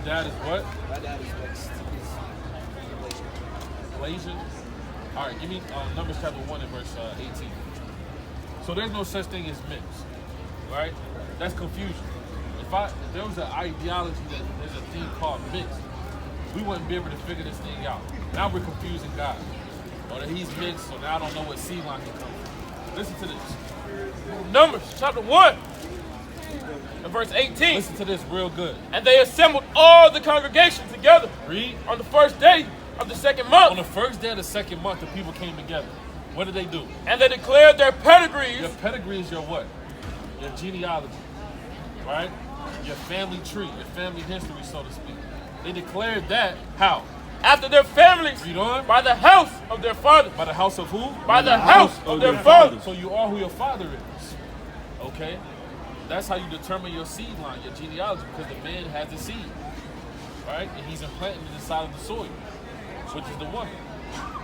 dad is what? My dad is mixed. He's Malaysian? All right, give me Numbers chapter 1 and verse 18. So there's no such thing as mixed, right? That's confusion. If there was an ideology that there's a thing called mixed, we wouldn't be able to figure this thing out. Now we're confusing God. Or that he's mixed, so now I don't know what seed line he comes from. Listen to this. Numbers chapter 1 and verse 18. Listen to this real good. And they assembled all the congregation together. Read. On the first day of the second month. On the first day of the second month, the people came together. What did they do? And they declared their pedigrees. Your pedigree is your what? Your genealogy, right? Your family tree, your family history, so to speak. They declared that how? After their families. Read on. By the house of their fathers. By the house of who? By the house of their fathers. So you are who your father is. Okay? That's how you determine your seed line, your genealogy, because the man has the seed, right? And he's implanting it inside of the soil, which is the woman.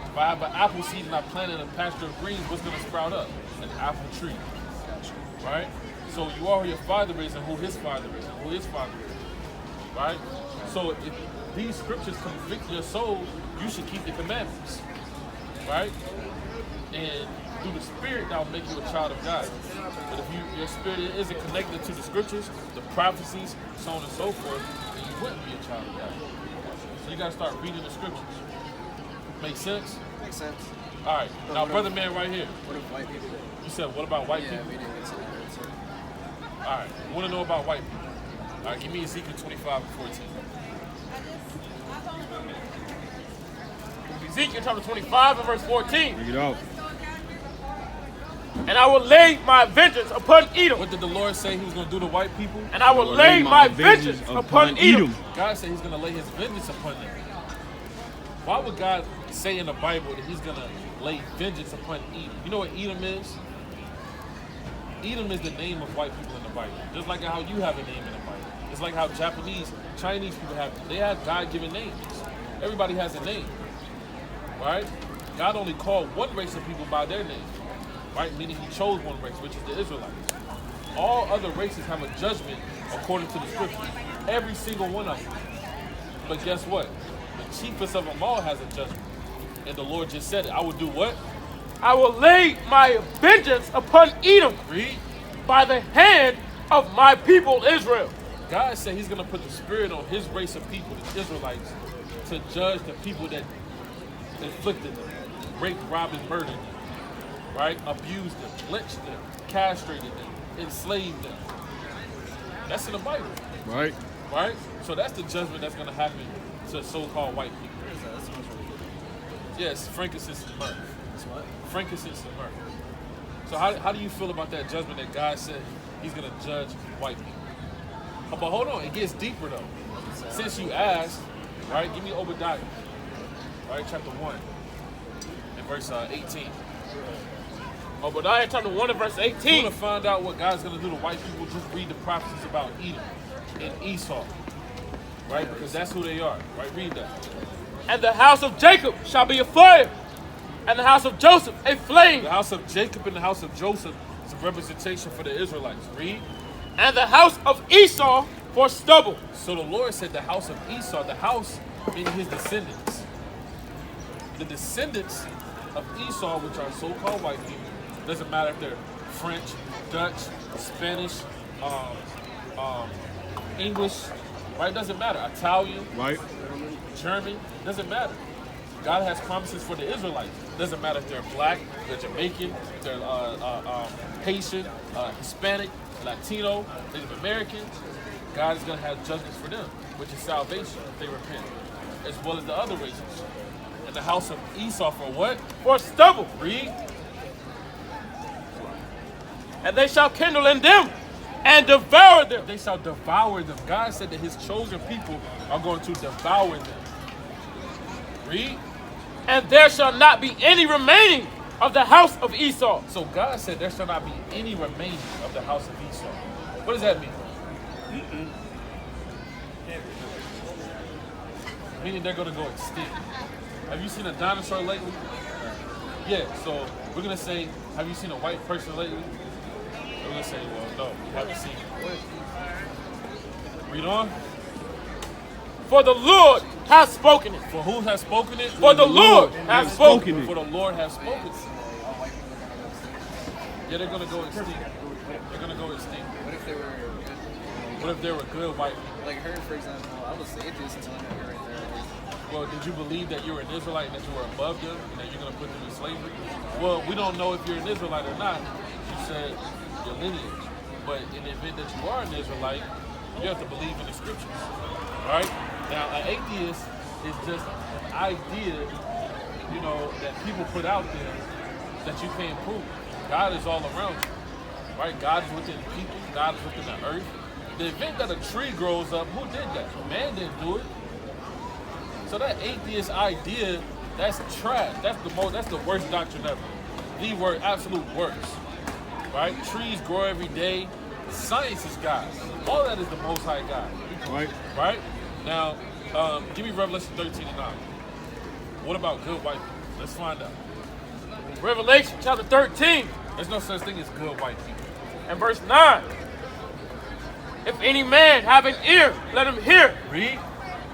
If I have an apple seed and I plant it in a pasture of greens, what's going to sprout up? An apple tree, right? So you are who your father is and who his father is and who his father is, right? So if these scriptures convict your soul, you should keep the commandments, right? And through the Spirit, that will make you a child of God. But if your spirit isn't connected to the scriptures, the prophecies, so on and so forth, then you wouldn't be a child of God. So you got to start reading the scriptures. Make sense? Makes sense. All right. But Now, brother man right here. What if white people? You said, what about white Yeah, people? we didn't get to that. All right. I want to know about white people. All right, give me Ezekiel 25 and 14. Ezekiel chapter 25 and verse 14. Bring it out. And I will lay my vengeance upon Edom. What did the Lord say he was going to do to white people? And I will lay my vengeance upon Edom. God said he's going to lay his vengeance upon them. Why would God say in the Bible that he's going to lay vengeance upon Edom? You know what Edom is? Edom is the name of white people in the Bible. Just like how you have a name in the Bible. It's like how Japanese, Chinese people they have God-given names. Everybody has a name, right? God only called one race of people by their name, right? Meaning he chose one race, which is the Israelites. All other races have a judgment according to the scriptures. Every single one of them. But guess what? The chiefest of them all has a judgment. And the Lord just said it. I will do what? I will lay my vengeance upon Edom. Read. By the hand of my people Israel. God said he's going to put the spirit on his race of people, the Israelites, to judge the people that inflicted them, raped, robbed, and murdered them, right? Abused them, lynched them, castrated them, enslaved them. That's in the Bible. Right. Right? So that's the judgment that's going to happen to so-called white people. Yes, frankincense and myrrh. What? Frankincense and myrrh. So how do you feel about that judgment that God said he's going to judge white people? Oh, but hold on, it gets deeper though. Since you asked, right, give me Obadiah, right, chapter 1 and verse 18. Obadiah chapter 1 and verse 18. If you want to find out what God's going to do to white people, just read the prophecies about Edom and Esau, right, because that's who they are, right, read that. And the house of Jacob shall be a fire, and the house of Joseph a flame. The house of Jacob and the house of Joseph is a representation for the Israelites. Read. And the house of Esau for stubble. So the Lord said the house of Esau, the house meaning his descendants. The descendants of Esau, which are so-called white people, doesn't matter if they're French, Dutch, Spanish, English, right? Doesn't matter. Italian, Right. German, doesn't matter. God has promises for the Israelites. Doesn't matter if they're black, they're Jamaican, they're Haitian, Hispanic, Latino, Native American. God is going to have judgments for them, which is salvation if they repent, as well as the other races. And the house of Esau for what? For stubble. Read. And they shall kindle in them and devour them. They shall devour them. God said that his chosen people are going to devour them. Read. And there shall not be any remaining of the house of Esau. So God said there shall not be any remaining of the house of Esau. What does that mean? Meaning they're going to go extinct. Have you seen a dinosaur lately? Yeah, so we're going to say, have you seen a white person lately? We're going to say, well, no, you haven't seen it. Read on. For the Lord has spoken it. For who has spoken it? For the Lord has spoken it. For the Lord has spoken it. Yeah, they're gonna go extinct. They're gonna go extinct. What if they were good? What if they were good white people? Like her, for example, I was atheist until I met her right there. Well, did you believe that you were an Israelite and that you were above them and that you're gonna put them in slavery? Well, we don't know if you're an Israelite or not. You said your lineage. But in the event that you are an Israelite, you have to believe in the scriptures. Right? Now, an atheist is just an idea, you know, that people put out there that you can't prove. God is all around you. Right? God is within people. God is within the earth. The event that a tree grows up, who did that? Man didn't do it. So that atheist idea, that's trash. That's the worst doctrine ever. The word, absolute worst. Right? Trees grow every day. Science is God. All that is the Most High God. Right. Right? Now, give me Revelation 13:9. What about good white people? Let's find out. Revelation chapter 13 There's no such thing as good white people. and verse 9. If any man have an ear, let him hear. Read.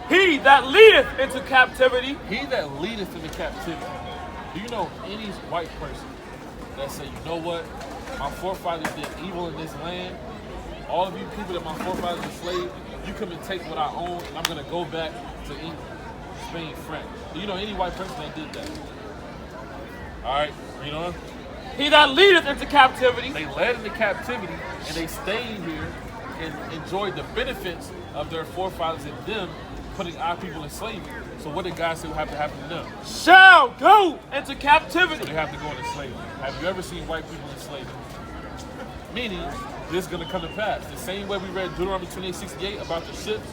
He that leadeth into captivity. He that leadeth into captivity. Do you know any white person that say, you know what? My forefathers did evil in this land. All of you people that my forefathers enslaved, you come and take what I own, and I'm going to go back to England, Spain, France. Do you know any white person that did that? All right, read on. He that leadeth into captivity. They led into captivity, and they stayed here and enjoyed the benefits of their forefathers and them putting our people in slavery. So what did God say will have to happen to them? Shall go into So captivity. they have to go into slavery. Have you ever seen white people in slavery? Meaning, this is going to come to pass. The same way we read Deuteronomy 28:68 about the ships,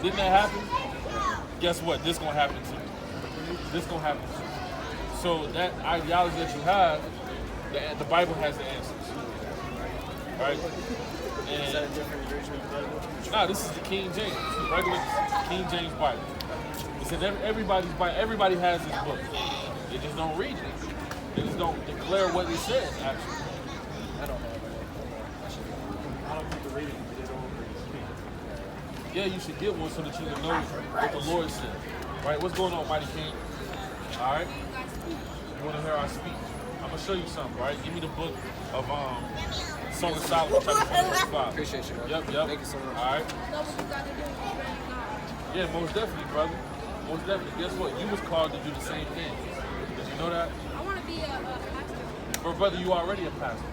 didn't that happen? Guess what? This is going to happen to you. This is going to happen to you. So that ideology that you have, the Bible has the answers. Right? Is that a different version of the Bible? Nah, this is the King James. This is the regular King James Bible. It's in everybody's Bible. Everybody has this book. They just don't read it. They just don't declare what it says, actually. I don't have it. I don't think the reading, but they don't speak. Yeah, you should get one so that you can know what the Lord said. Right? What's going on, Mighty King? All right? You want to hear our speech? I'm going to show you something, right? Give me the book of Song of Solomon, chapter 25. Appreciate you, bro. Yep. Thank you so much. All right? Yeah, most definitely, brother. Most definitely. Guess what? You was called to do the same thing. Did you know that? I want to be a pastor. But brother, you are already a pastor.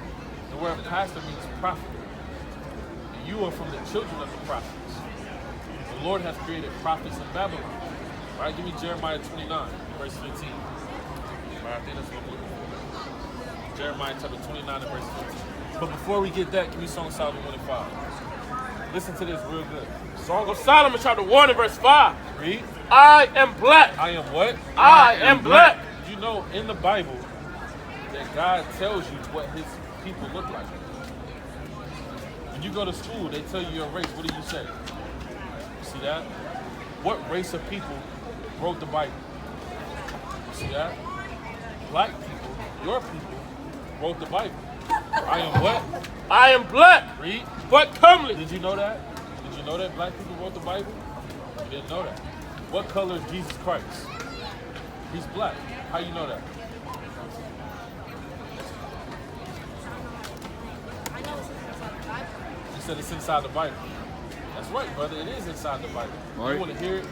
The word pastor means prophet. And you are from the children of the prophets. The Lord has created prophets in Babylon. All right, give me Jeremiah 29, verse 15. All right, I think that's what I'm looking for. Jeremiah chapter 29 and verse 15. But before we get that, give me Song of Solomon 1 and 5. Listen to this real good. Song of Solomon chapter 1 and verse 5. Read. I am black. I am what? I am black. You know, in the Bible, that God tells you what his people look like. When you go to school, they tell you your race. What do you say? You see that? What race of people wrote the Bible? You see that? Black people, your people, wrote the Bible. I am what? I am black, Read. but comely. Did you know that? Did you know that black people wrote the Bible? You didn't know that. What color is Jesus Christ? He's black. How you know that? I know it's inside the Bible. You said it's inside the Bible. That's right, brother. It is inside the Bible. Right. You want to hear it?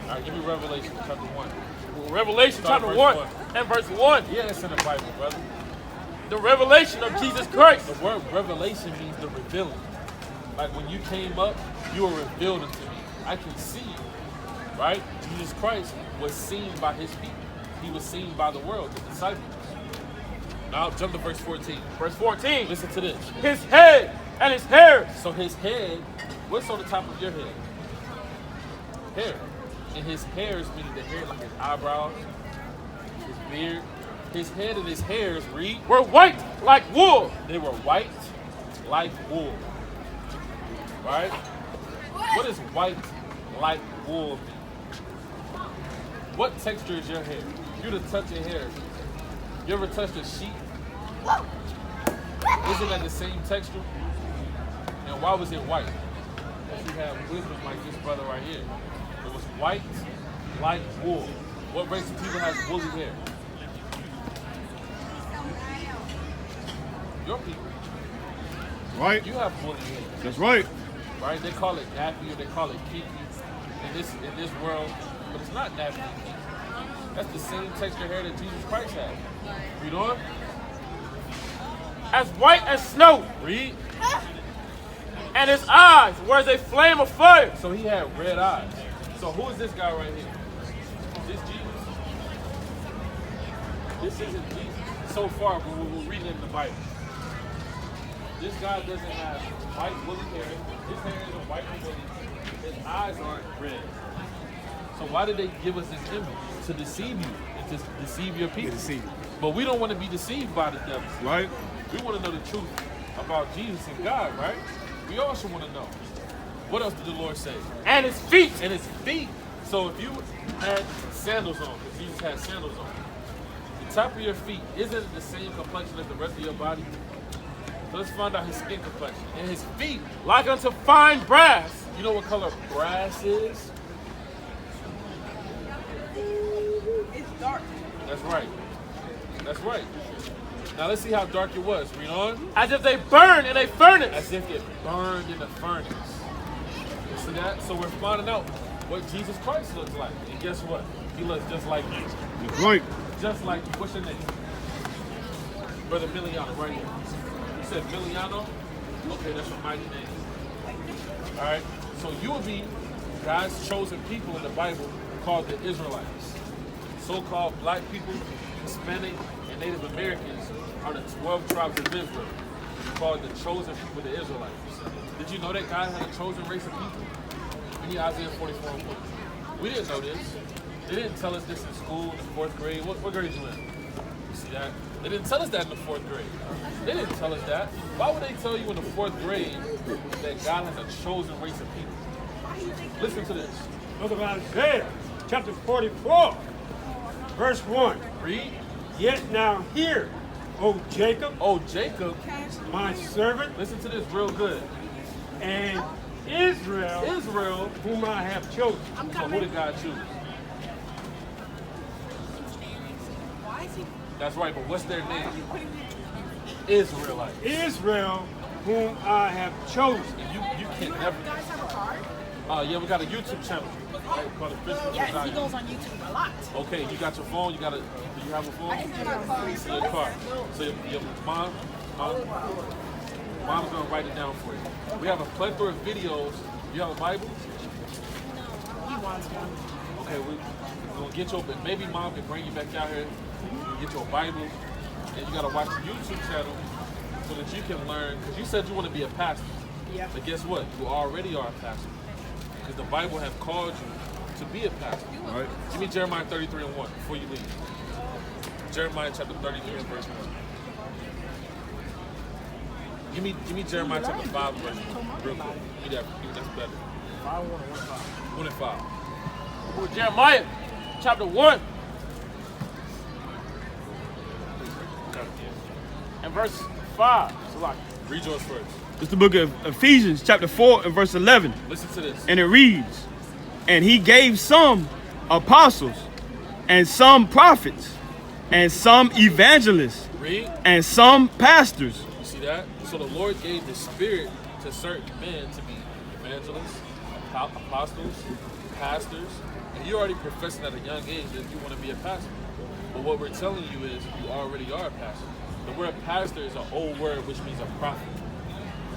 All right, give me Revelation chapter 1. Revelation Start chapter verse 1 1. and verse 1. Yeah, it's in the Bible, brother. The revelation of Jesus Christ. The word revelation means the revealing. Like when you came up, you were revealed unto me. I can see you, right? Jesus Christ was seen by his people. He was seen by the world, the disciples. Now jump to verse 14. Verse 14. Listen to this. His head and his hair. So his head, what's on the top of your head? Hair. And his hairs, meaning the hair, like his eyebrows, his beard. His head and his hairs, read, Were white like wool. they were white like wool. Right? What does white like wool mean? What texture is your hair? If you were to touch your hair, you ever touched a sheet? Isn't that the same texture? And why was it white? Because you have wisdom like this brother right here. It was white like wool. What race of people has woolly hair? Your people. Right? You have woolly hair. That's right. Right? They call it nappy or they call it kiki in this world, but it's not nappy. That's the same texture hair that Jesus Christ had. Read on. As white as snow, Read. and his eyes were as a flame of fire. So he had red eyes. So who is this guy right here? Is this Jesus? This isn't Jesus. So far, when we're reading in the Bible. This guy doesn't have white woolly hair. His hair isn't white and woolly. His eyes aren't red. So why did they give us this image? To deceive you and to deceive your people. But we don't want to be deceived by the devil. Right? We want to know the truth about Jesus and God, right? We also want to know. What else did the Lord say? And his feet. And his feet. So if you had sandals on, because Jesus had sandals on, the top of your feet, isn't it the same complexion as the rest of your body? So let's find out his skin complexion. And his feet, Like unto fine brass. you know what color brass is? It's dark. That's right. That's right. Now let's see how dark it was. Read on. As if they burn in a furnace. As if it burned in the furnace. You see that? So we're finding out what Jesus Christ looks like. And guess what? He looks just like you. That's right. Just like you. What's your name? Brother Miliano, right here. You said Miliano? Okay, that's your mighty name. Alright? So you will be God's chosen people in the Bible called the Israelites. So-called black people, Hispanic, and Native Americans are the 12 tribes of Israel, called the chosen people, the Israelites. Did you know that God had a chosen race of people? Read Isaiah 44 and 1. We didn't know this. They didn't tell us this in school in the 4th grade. What grade you in? You see that? They didn't tell us that in the 4th grade. They didn't tell us that. Why would they tell you in the 4th grade that God has a chosen race of people? Listen to this. Book of Isaiah, chapter 44, verse 1. Read. Yet now hear, O Jacob, Oh, Jacob. my servant, Listen to this real good. and Israel, Israel. whom I have chosen. So who did God choose? Why is he? That's right, but what's their name? Israelite. Israel, whom I have chosen. And you can never. You guys have a card? Yeah, we got a YouTube channel called Official Yes, he Design. goes on YouTube a lot. Okay, you got your phone. Do you have a phone? I can get my card. So your car. So your mom's gonna write it down for you. We have a plethora of videos. You have a Bible? He wants one. Okay, we're gonna get you. Maybe mom can bring you back out here. You can get you a Bible, and you gotta watch the YouTube channel so that you can learn. Because you said you want to be a pastor. Yeah. But guess what? You already are a pastor. Because the Bible have called you to be a pastor. Right. Give me Jeremiah 33 and 1 before you leave. Jeremiah chapter 33 and verse 1. Give me Jeremiah chapter 5 verse 1 real quick. Give me that's better. 1 and 5. Well, Jeremiah chapter 1 and verse 5. Salaki. Read yours first. It's the book of Ephesians, chapter 4 and verse 11. Listen to this. And it reads, and he gave some apostles, and some prophets, and some evangelists, Read. and some pastors. You see that? So the Lord gave the Spirit to certain men to be evangelists, apostles, pastors, and you're already professing at a young age that you want to be a pastor. But what we're telling you is you already are a pastor. The word pastor is an old word which means a prophet.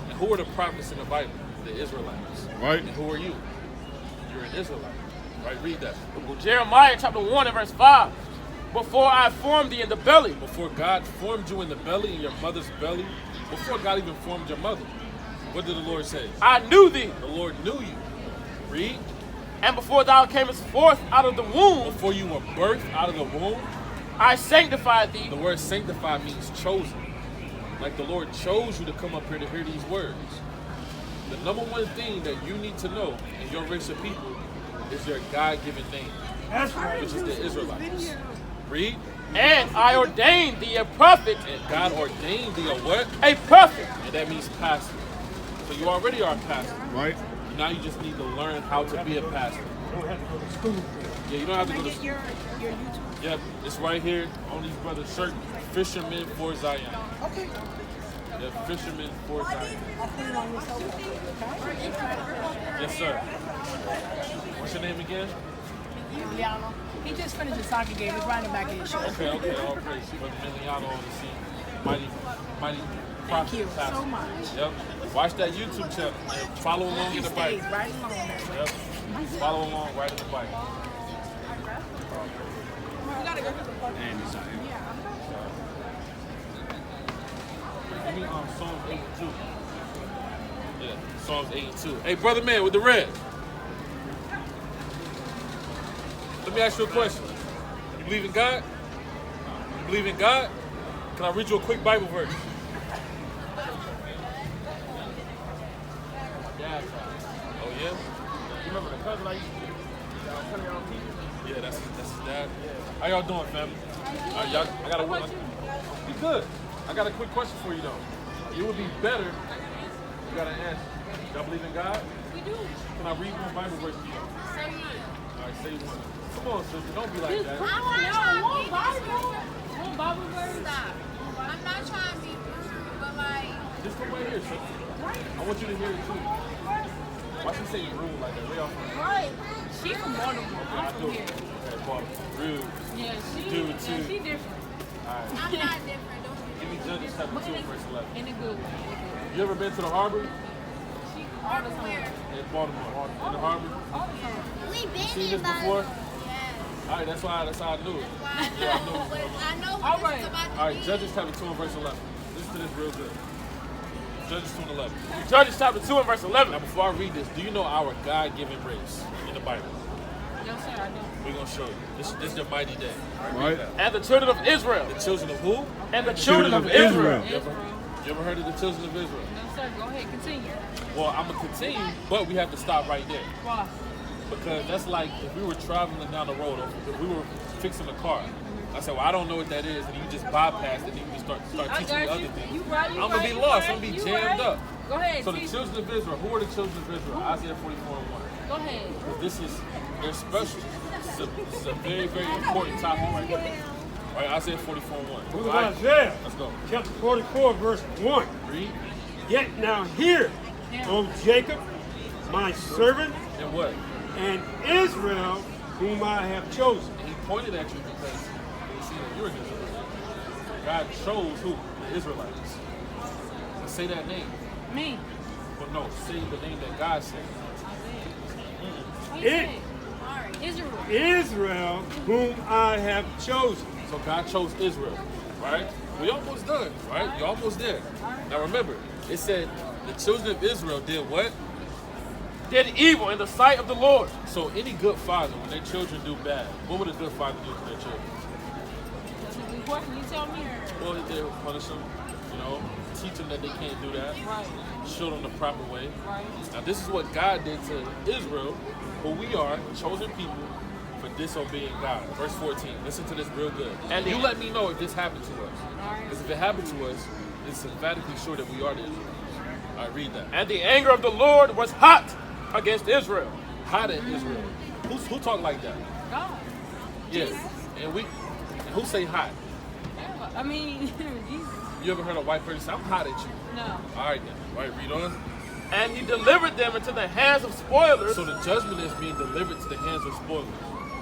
And who are the prophets in the Bible? The Israelites. Right. And who are you? You're an Israelite. Right? Read that. Well, Jeremiah chapter 1 and verse 5. Before I formed thee in the belly, Before God formed you in the belly, in your mother's belly, before God even formed your mother, what did the Lord say? I knew thee. The Lord knew you. Read. And before thou camest forth out of the womb, Before you were birthed out of the womb, I sanctified thee. the word sanctify means chosen. Like the Lord chose you to come up here to hear these words. The number one thing that you need to know in your race of people is your God-given name, That's right. which is the Israelites. Read. And I ordained thee a prophet, And God ordained thee a what? a prophet. And that means pastor. So you already are a pastor. Right. Now you just need to learn how to be a pastor. don't have to go to school. Yeah, you don't have to Can go I to get your YouTube? Yep, it's right here on these brothers' shirt. Fishermen for Zion. Okay. Yeah, Fishermen for Zion. I'll put it on your cell phone. Okay. Yes, sir. What's your name again? Emiliano. He just finished the soccer game. He's riding back in his show. Okay, all praise. Brother Emiliano on the scene. Mighty Thank you pastor. so much. Yep. Watch that YouTube channel and follow along He in the stays Bible. right along that way. Yep. Follow along right in the Bible. And it's out here. Give me Psalms 82. Yeah, Psalms 82. Hey, brother man with the red. Let me ask you a question. You believe in God? You believe in God? Can I read you a quick Bible verse? Oh yeah? You remember the cousin I used to Yeah, that's his dad. How y'all doing, family? Y'all, I got a You good? I got a quick question for you though. It would be better. You gotta answer. Y'all believe in God? We do. Can I read one Bible verse to you? Say one. All right, say one. Come on, sister. Don't be like that. I'm not trying to be one Bible verse. Stop. I'm not trying to be rude, but like. Just come right here, sister. I want you to hear it too. Why she say rude like that? Way off. Right. She from Baltimore. I I'm do. from here. Okay, Baltimore. Rude. Yeah, she different. All right. I'm not different. Don't Give me Judges chapter 2 verse 11. In a good way. You ever been to the harbor? All the time. In Baltimore. In the harbor? All the time. You seen this before? Yes. All right, that's how I knew it. Why Yeah, I knew it. I know All what right. this is about to All right, be. Judges chapter 2 and verse 11. Listen to this real good. Judges 2 and 11. Judges chapter 2 and verse 11. Now, before I read this, do you know our God-given race in the Bible? No, sir, I don't. We're going to show you. This is your mighty day. Right? And the children of Israel. The children of who? And the children of Israel. You ever heard of the children of Israel? No, sir, go ahead, continue. Well, I'm going to continue, but we have to stop right there. Why? Because that's like if we were traveling down the road, or if we were fixing a car. I said, well, I don't know what that is, and you just bypass it, and you just start I teaching me got other you. things. You right, I'm going to be lost. I'm going to be jammed up. Go ahead, So the teach. children of Israel, who are the children of Israel? Isaiah 44 and 1. Go ahead. This is, they're special. It's a very, very important topic right here. All right, Isaiah 44 and 1. Book All of right, Isaiah, let's go. chapter 44, verse 1. Read. Yet now hear, O Jacob, my servant, And what? and Israel, whom I have chosen. And he pointed at you because he see that you're an Israelite. God chose who? The Israelites. And say that name. Me. But no, say the name that God said. It, Israel. Israel, whom I have chosen. So God chose Israel, right? We almost done, right? You're almost there. Now remember, it said the children of Israel did what? Did evil in the sight of the Lord. So any good father, when their children do bad, what would a good father do to their children? That's a good question. You tell me. Well, they'll punish them, you know, teach them that they can't do that, Right. show them the proper way. Right. Now this is what God did to Israel, who we are, chosen people, for disobeying God. Verse 14, listen to this real good. And you let me know if this happened to us. Because if it happened to us, it's emphatically sure that we are the Israelites. All right, read that. And the anger of the Lord was hot against Israel. Hot at Israel. Who talk like that? God. Yes. And who say hot? I mean, Jesus. You ever heard a white person say, I'm hot at you? No. All right then. All right, read on. And he delivered them into the hands of spoilers. So the judgment is being delivered to the hands of spoilers,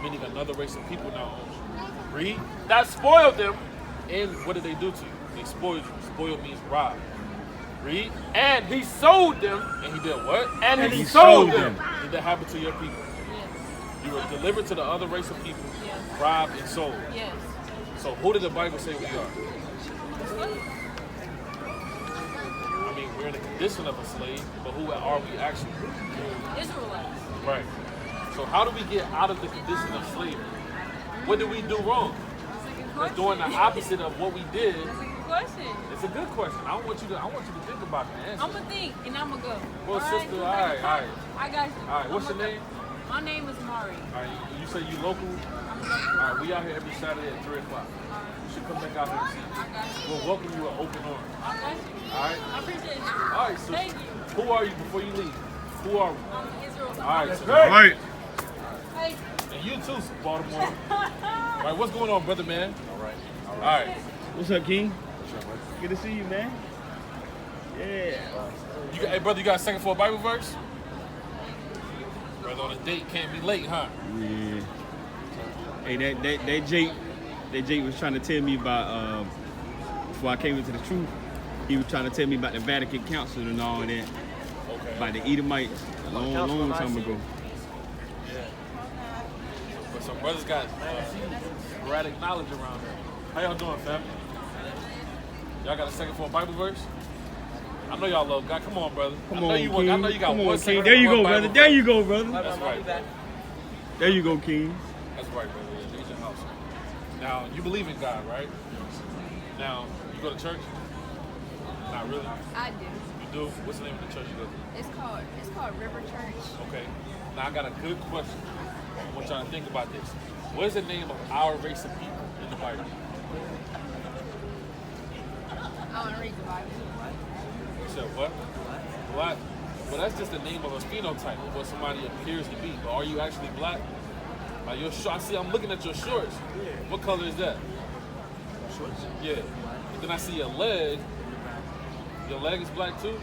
meaning another race of people now owns you. Read. That spoiled them. And what did they do to you? They spoiled you. Spoil means rob. Read. And he sold them. And he did what? And he sold them. Did that happen to your people? Yes. You were delivered to the other race of people, Yes. robbed and sold. Yes. So who did the Bible say we are? I mean, we're in the condition of a slave, but who are we actually? Israelites. Right. So how do we get out of the condition of slavery? What did we do wrong? Because doing the opposite of what we did. That's a good question. It's a good question. I want you to think about the answer. I'm gonna think and I'm gonna go. Well, sister, all right. I got you. All right, what's your name? My name is Mari. All right, you say you local? I'm local. All right, we out here every Saturday at 3 o'clock. You should come back out here and see us. I got you. We'll welcome you with open arms. I got you. All right? I appreciate you. All right, sister. Thank you. Who are you before you leave? Who are we? I'm an Israelite. All right, That's sister. right. Right. And you too, Baltimore. All right, what's going on, brother, man? All right. What's up, King? Good to see you, man. Yeah. Hey, brother, you got a second for a Bible verse? Brother, on a date can't be late, huh? Yeah. Hey, that Jake was trying to tell me about before I came into the truth. He was trying to tell me about the Vatican Council and all that. Okay. About the Edomites, long time ago. Yeah. But some brothers got sporadic knowledge around here. How y'all doing, fam? Y'all got a second for a Bible verse? I know y'all love God. Come on, brother. Come I know on, you King. I know you got Come one on, second. King. There you for go, one brother. Bible There verse. you go, brother. That's right, brother. There you go, King. That's right, brother. Yeah, lead your house. Now, you believe in God, right? Now, you go to church? Not really. I do. You do? What's the name of the church you go to? It's called River Church. Okay. Now, I got a good question. I want y'all to think about this. What is the name of our race of people in the Bible? I want to read the Bible. You said what? Black. Well, that's just the name of a phenotype of what somebody appears to be. But are you actually black? Like your shorts. I see. I'm looking at your shorts. What color is that? Shorts. Yeah. Then I see your leg. Your leg is black too.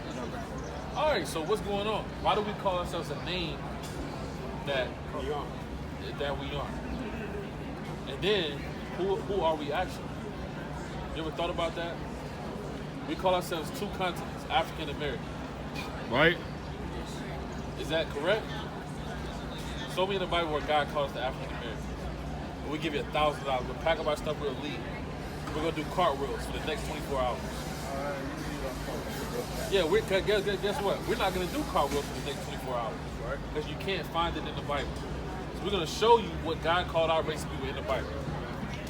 All right. So what's going on? Why do we call ourselves a name that we are? And then who are we actually? You ever thought about that? We call ourselves two continents, African American. Right? Is that correct? Show me in the Bible where God calls us the African Americans. We give you $1,000. We'll pack up our stuff, we'll leave. We're gonna do cartwheels for the next 24 hours. Yeah, guess what? We're not gonna do cartwheels for the next 24 hours, right? Because you can't find it in the Bible. So we're gonna show you what God called our race of people in the Bible.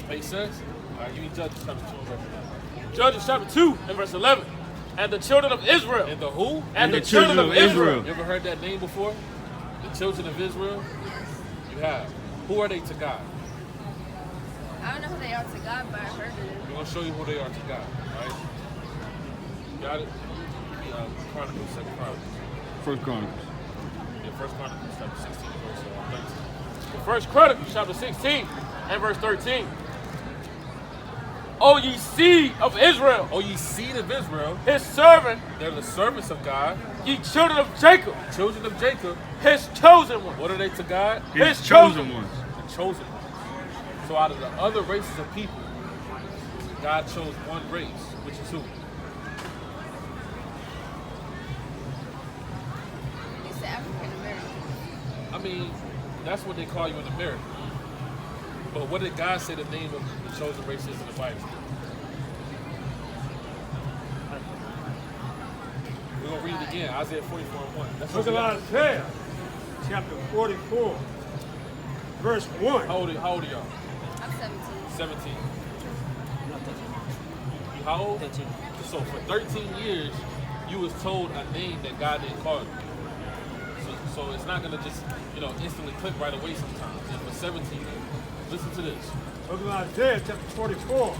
Make sense? All right, you need Judges chapter 2 and verse 11. Judges chapter 2 and verse 11. And the children of Israel. And the who? And the children of Israel. You ever heard that name before? The children of Israel? You have. Who are they to God? I don't know who they are to God, but I heard of them. We're going to show you who they are to God, right? Got it? Chronicles, 2nd Chronicles. First Chronicles. Yeah, 1 Chronicles chapter 16 verse 13. The First Chronicles chapter 16 and verse 13. O ye seed of Israel, Oh, ye seed of Israel, his servant, they're the servants of God, ye children of Jacob, children of Jacob. his chosen one. What are they to God? His chosen ones. The chosen ones. So out of the other races of people, God chose one race, which is who? You said African American. I mean, that's what they call you in America. But what did God say the name of the chosen race is in the Bible? We're going to read it again. Isaiah 44 and 1. That's Look what at Isaiah, chapter 44, verse 1. How old are y'all? I'm 17. 17. You how old? 13. So for 13 years, you was told a name that God didn't call you. So it's not going to just, instantly click right away sometimes. And for 17 years. Listen to this. Look at Isaiah, chapter 44,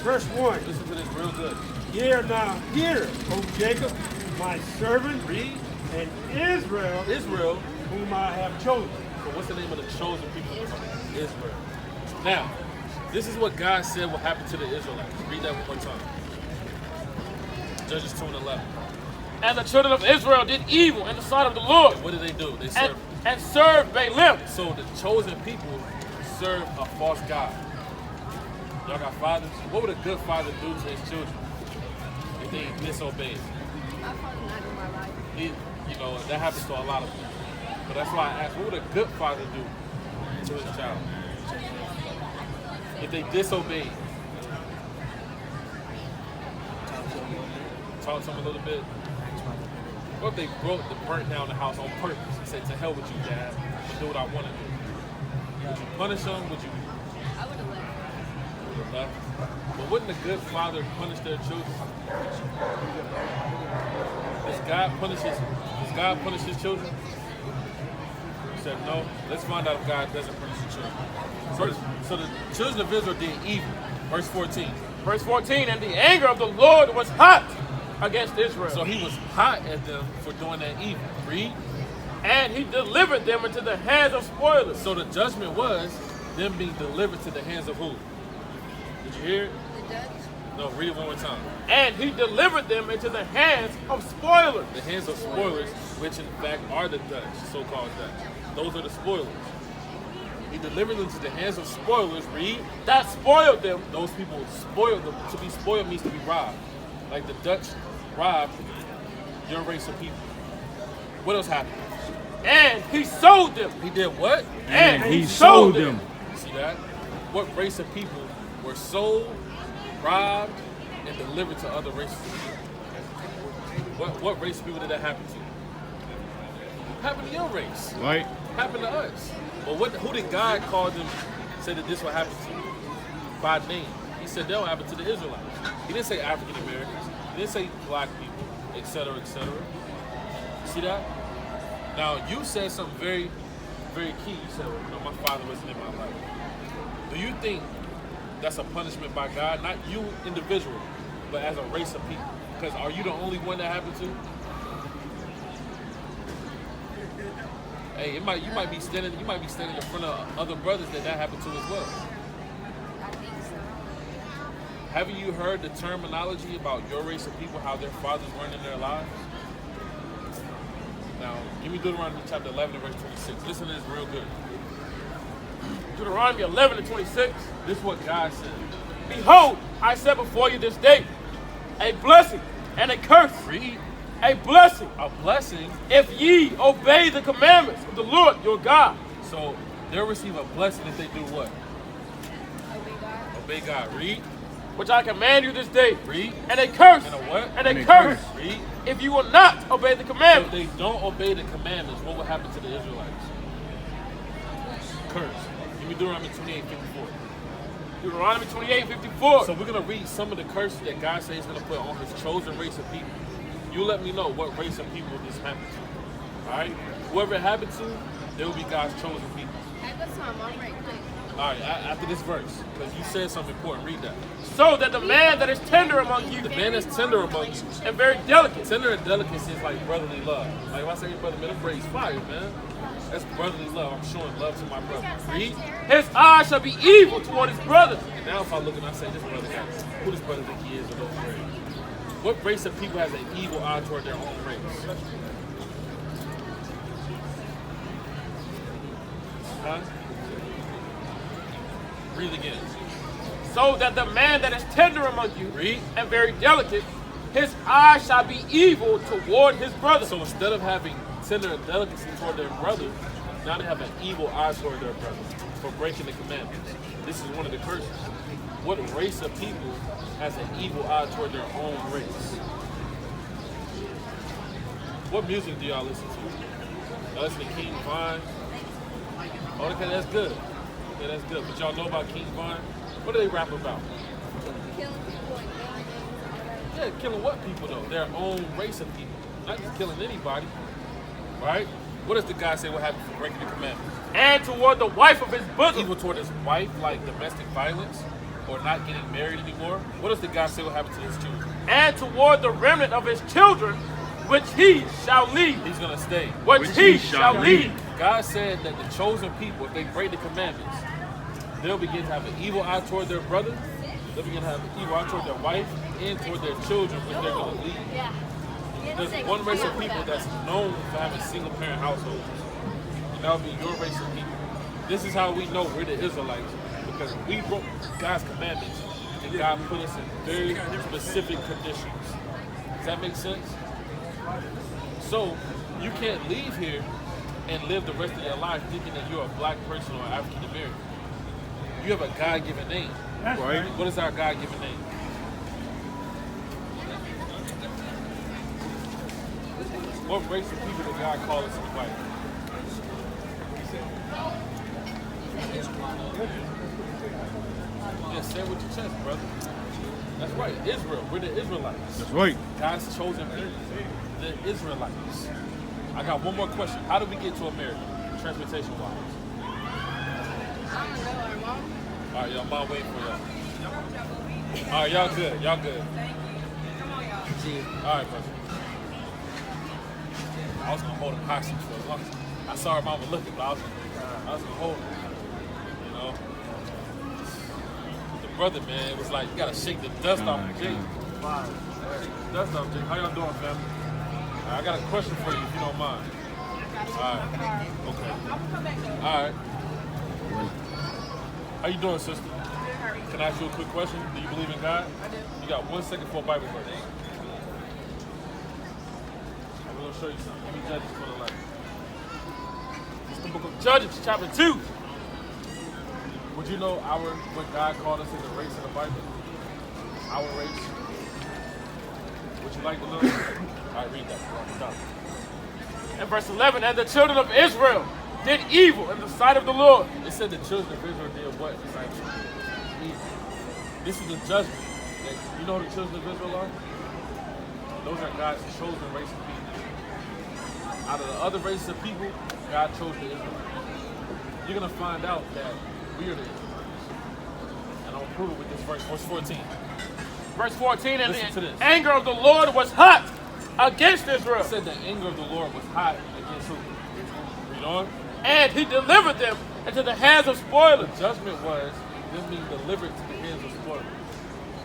verse 1. Listen to this real good. Hear now, hear, O Jacob, my servant, Read. and Israel, Israel. whom I have chosen. So what's the name of the chosen people? Israel. Now, this is what God said will happen to the Israelites. Read that one more time. Judges 2 and 11. And the children of Israel did evil in the sight of the Lord, What did they do? They and, served. and served Baalim. So the chosen people serve a false God. Y'all got fathers? What would a good father do to his children if they disobeyed? My father not in my life. That happens to a lot of people. But that's why I asked, what would a good father do to his child if they disobeyed? Talk to them a little bit. What if they burnt down the house on purpose and said, to hell with you, Dad, and do what I want to do? Would you punish them? Would you I would have left. left? But wouldn't a good father punish their children? Does God punish his children? He said no. Let's find out if God doesn't punish his children. So the children of Israel did evil. Verse 14. Verse 14, and the anger of the Lord was hot against Israel. So he was hot at them for doing that evil. Read. And he delivered them into the hands of spoilers. So the judgment was them being delivered to the hands of who? Did you hear it? The Dutch. No, read it one more time. And he delivered them into the hands of spoilers. The hands of spoilers, which in fact are the Dutch, so-called Dutch. Those are the spoilers. He delivered them to the hands of spoilers. Read. That spoiled them. Those people spoiled them. To be spoiled means to be robbed. Like the Dutch robbed your race of people. What else happened? And he sold them. He did what? And he sold them. You see that? What race of people were sold, robbed, and delivered to other races of people? What race of people did that happen to? Happened to your race. Right? Happened to us. But who did God call them, say that this will happen to? By name. He said they'll happen to the Israelites. He didn't say African Americans. He didn't say black people, etc., etc. See that? Now, you said something very, very key. You said, my father wasn't in my life. Do you think that's a punishment by God? Not you individually, but as a race of people. Because are you the only one that happened to? Hey, you might be standing in front of other brothers that happened to as well. I think so. Haven't you heard the terminology about your race of people, how their fathers weren't in their lives? Now, give me Deuteronomy chapter 11 and verse 26. Listen to this real good. Deuteronomy 11 and 26. This is what God said. Behold, I set before you this day a blessing and a curse. Read. A blessing A blessing. if ye obey the commandments of the Lord your God. So they'll receive a blessing if they do what? Obey God. Obey God. Read. Which I command you this day. Read. And a curse. And a what? And And a a curse. curse. Read. If you will not obey the If commandments. they don't obey the commandments, what will happen to the Israelites? Curse. Give me Deuteronomy 28:54. Deuteronomy 28:54. So we're going to read some of the curses that God says he's going to put on his chosen race of people. You let me know what race of people this happened to. All right? Whoever it happened to, they will be God's chosen people. Hey, what's my mom right quick? All right, after this verse, because you said something important, read that. So that the man that is tender among you The man that's tender among you. and very delicate. Tender and delicacy is like brotherly love. Like if I say, brother, man, that phrase fire, man. That's brotherly love. I'm showing love to my brother. Read. His eyes shall be evil toward his brother. Now if I look and I say, this brother got, who this brother think he is or those race? What race of people has an evil eye toward their own race? Huh? Read again. So that the man that is tender among you Read. and very delicate, his eyes shall be evil toward his brother. So instead of having tender and delicacy toward their brother, now they have an evil eye toward their brother for breaking the commandments. This is one of the curses. What race of people has an evil eye toward their own race? What music do y'all listen to? Y'all listen to King Vine? Oh, okay, that's good. Yeah, that's good. But y'all know about King Vine? What do they rap about? Killing people and Yeah, killing what people though? Their own race of people. Not just killing anybody. Right? What does the guy say what happened for breaking the commandments? And toward the wife of his bosom. Evil toward his wife, like domestic violence, or not getting married anymore. What does the guy say what happened to his children? And toward the remnant of his children, which he shall lead. He's gonna stay. Which he shall lead. God said that the chosen people, if they break the commandments, they'll begin to have an evil eye toward their brother, they'll begin to have an evil eye toward their wife, and toward their children, which they're gonna lead. Yeah. There's one race of people that's known for having single parent households. And that would be your race of people. This is how we know we're the Israelites, because we broke God's commandments and God put us in very specific conditions. Does that make sense? So you can't leave here and live the rest of your life thinking that you're a black person or African American. You have a God-given name. Right? What is our God-given name? What race of people did God call us in the Bible? Yeah, say it with your chest, brother. That's right, Israel. We're the Israelites. That's right. God's chosen people. The Israelites. I got one more question. How did we get to America, transportation-wise? I don't know, our mom. All right, y'all, mom waiting for y'all. All right, y'all good. Y'all good. Come on, y'all. All right, brother. I was gonna hold him hostage for as long as I saw her mama looking, but I was gonna hold him. You know, the brother, man, it was like you gotta shake the dust off of Jake. Shake the dust off Jake. How y'all doing, family? I got a question for you, if you don't mind. All right. Okay. All right. How you doing, sister? Can I ask you a quick question? Do you believe in God? I do. You got 1 second for a Bible verse. I'm going to show you something. Give me Judges 4:11. It's the book of Judges, chapter 2. Would you know what God called us as a race in the Bible? Our race? Would you like to know? All right, read that. Stop. And verse 11, and the children of Israel did evil in the sight of the Lord. It said the children of Israel did what? Evil. This is the judgment. You know who the children of Israel are? Those are God's chosen race of people. Out of the other races of people, God chose the Israelites. You're going to find out that we are the Israelites. And I'm going to prove it with this verse 14. Verse 14, and Listen to the this. anger of the Lord was hot against Israel. It said the anger of the Lord was hot against who? Read on. And he delivered them into the hands of spoilers. The judgment was them being delivered to the hands of spoilers,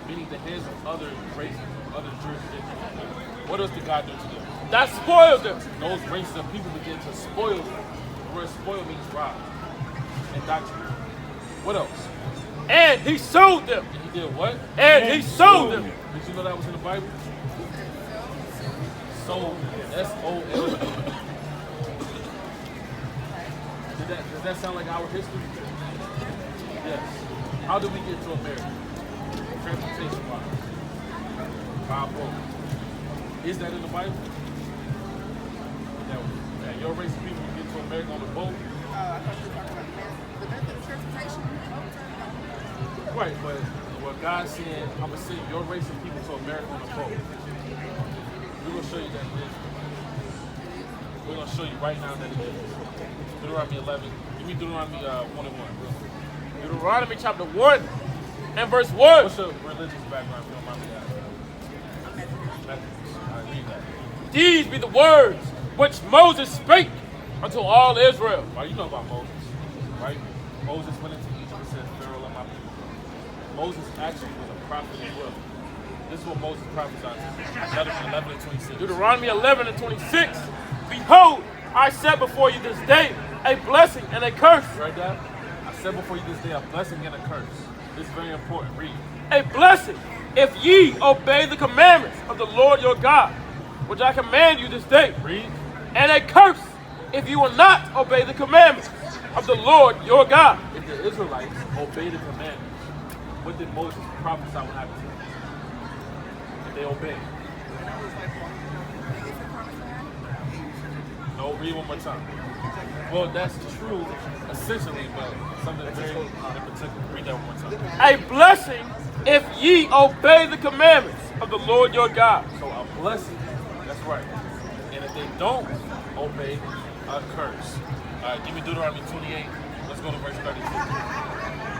meaning the hands of other races, other jurisdictions. What else did God do to them? That spoiled them. Those races of people began to spoil them. The word spoil means rob and doctrine. What else? And he sold them. And he did what? And he sold them. Did you know that was in the Bible? Sold. S-O-L. Does that sound like our history? Yes. How did we get to America? Transportation wise. By boat. Is that in the Bible? That your race of people get to America on a boat? I thought you were talking about the method of transportation. Right, but what God said, I'm going to send your race of people to America on a boat. We're going to show you that it is. We're going to show you right now that it is. Deuteronomy 11. Give me Deuteronomy 1 and 1. Real quick. Deuteronomy chapter 1 and verse 1. What's your religious background, if you don't mind me asking? Methodist. All right, read that. These be the words which Moses spake unto all Israel. Right, you know about Moses, right? Moses went into Egypt and said, Pharaoh, let my people go. Moses actually was a prophet as well. This is what Moses prophesied. 11 and 26. Deuteronomy 11 and 26. Behold, I set before you this day a blessing and a curse. You heard that? I said before you this day a blessing and a curse. This is very important. Read. A blessing if ye obey the commandments of the Lord your God, which I command you this day. Read. And a curse if you will not obey the commandments of the Lord your God. If the Israelites obey the commandments, what did Moses prophesy would happen to them? If they obey. No, read one more time. Well, that's true, essentially, but something very in particular. Read that one more time. A blessing if ye obey the commandments of the Lord your God. So a blessing, that's right. And if they don't obey, a curse. All right, give me Deuteronomy 28. Let's go to verse 32.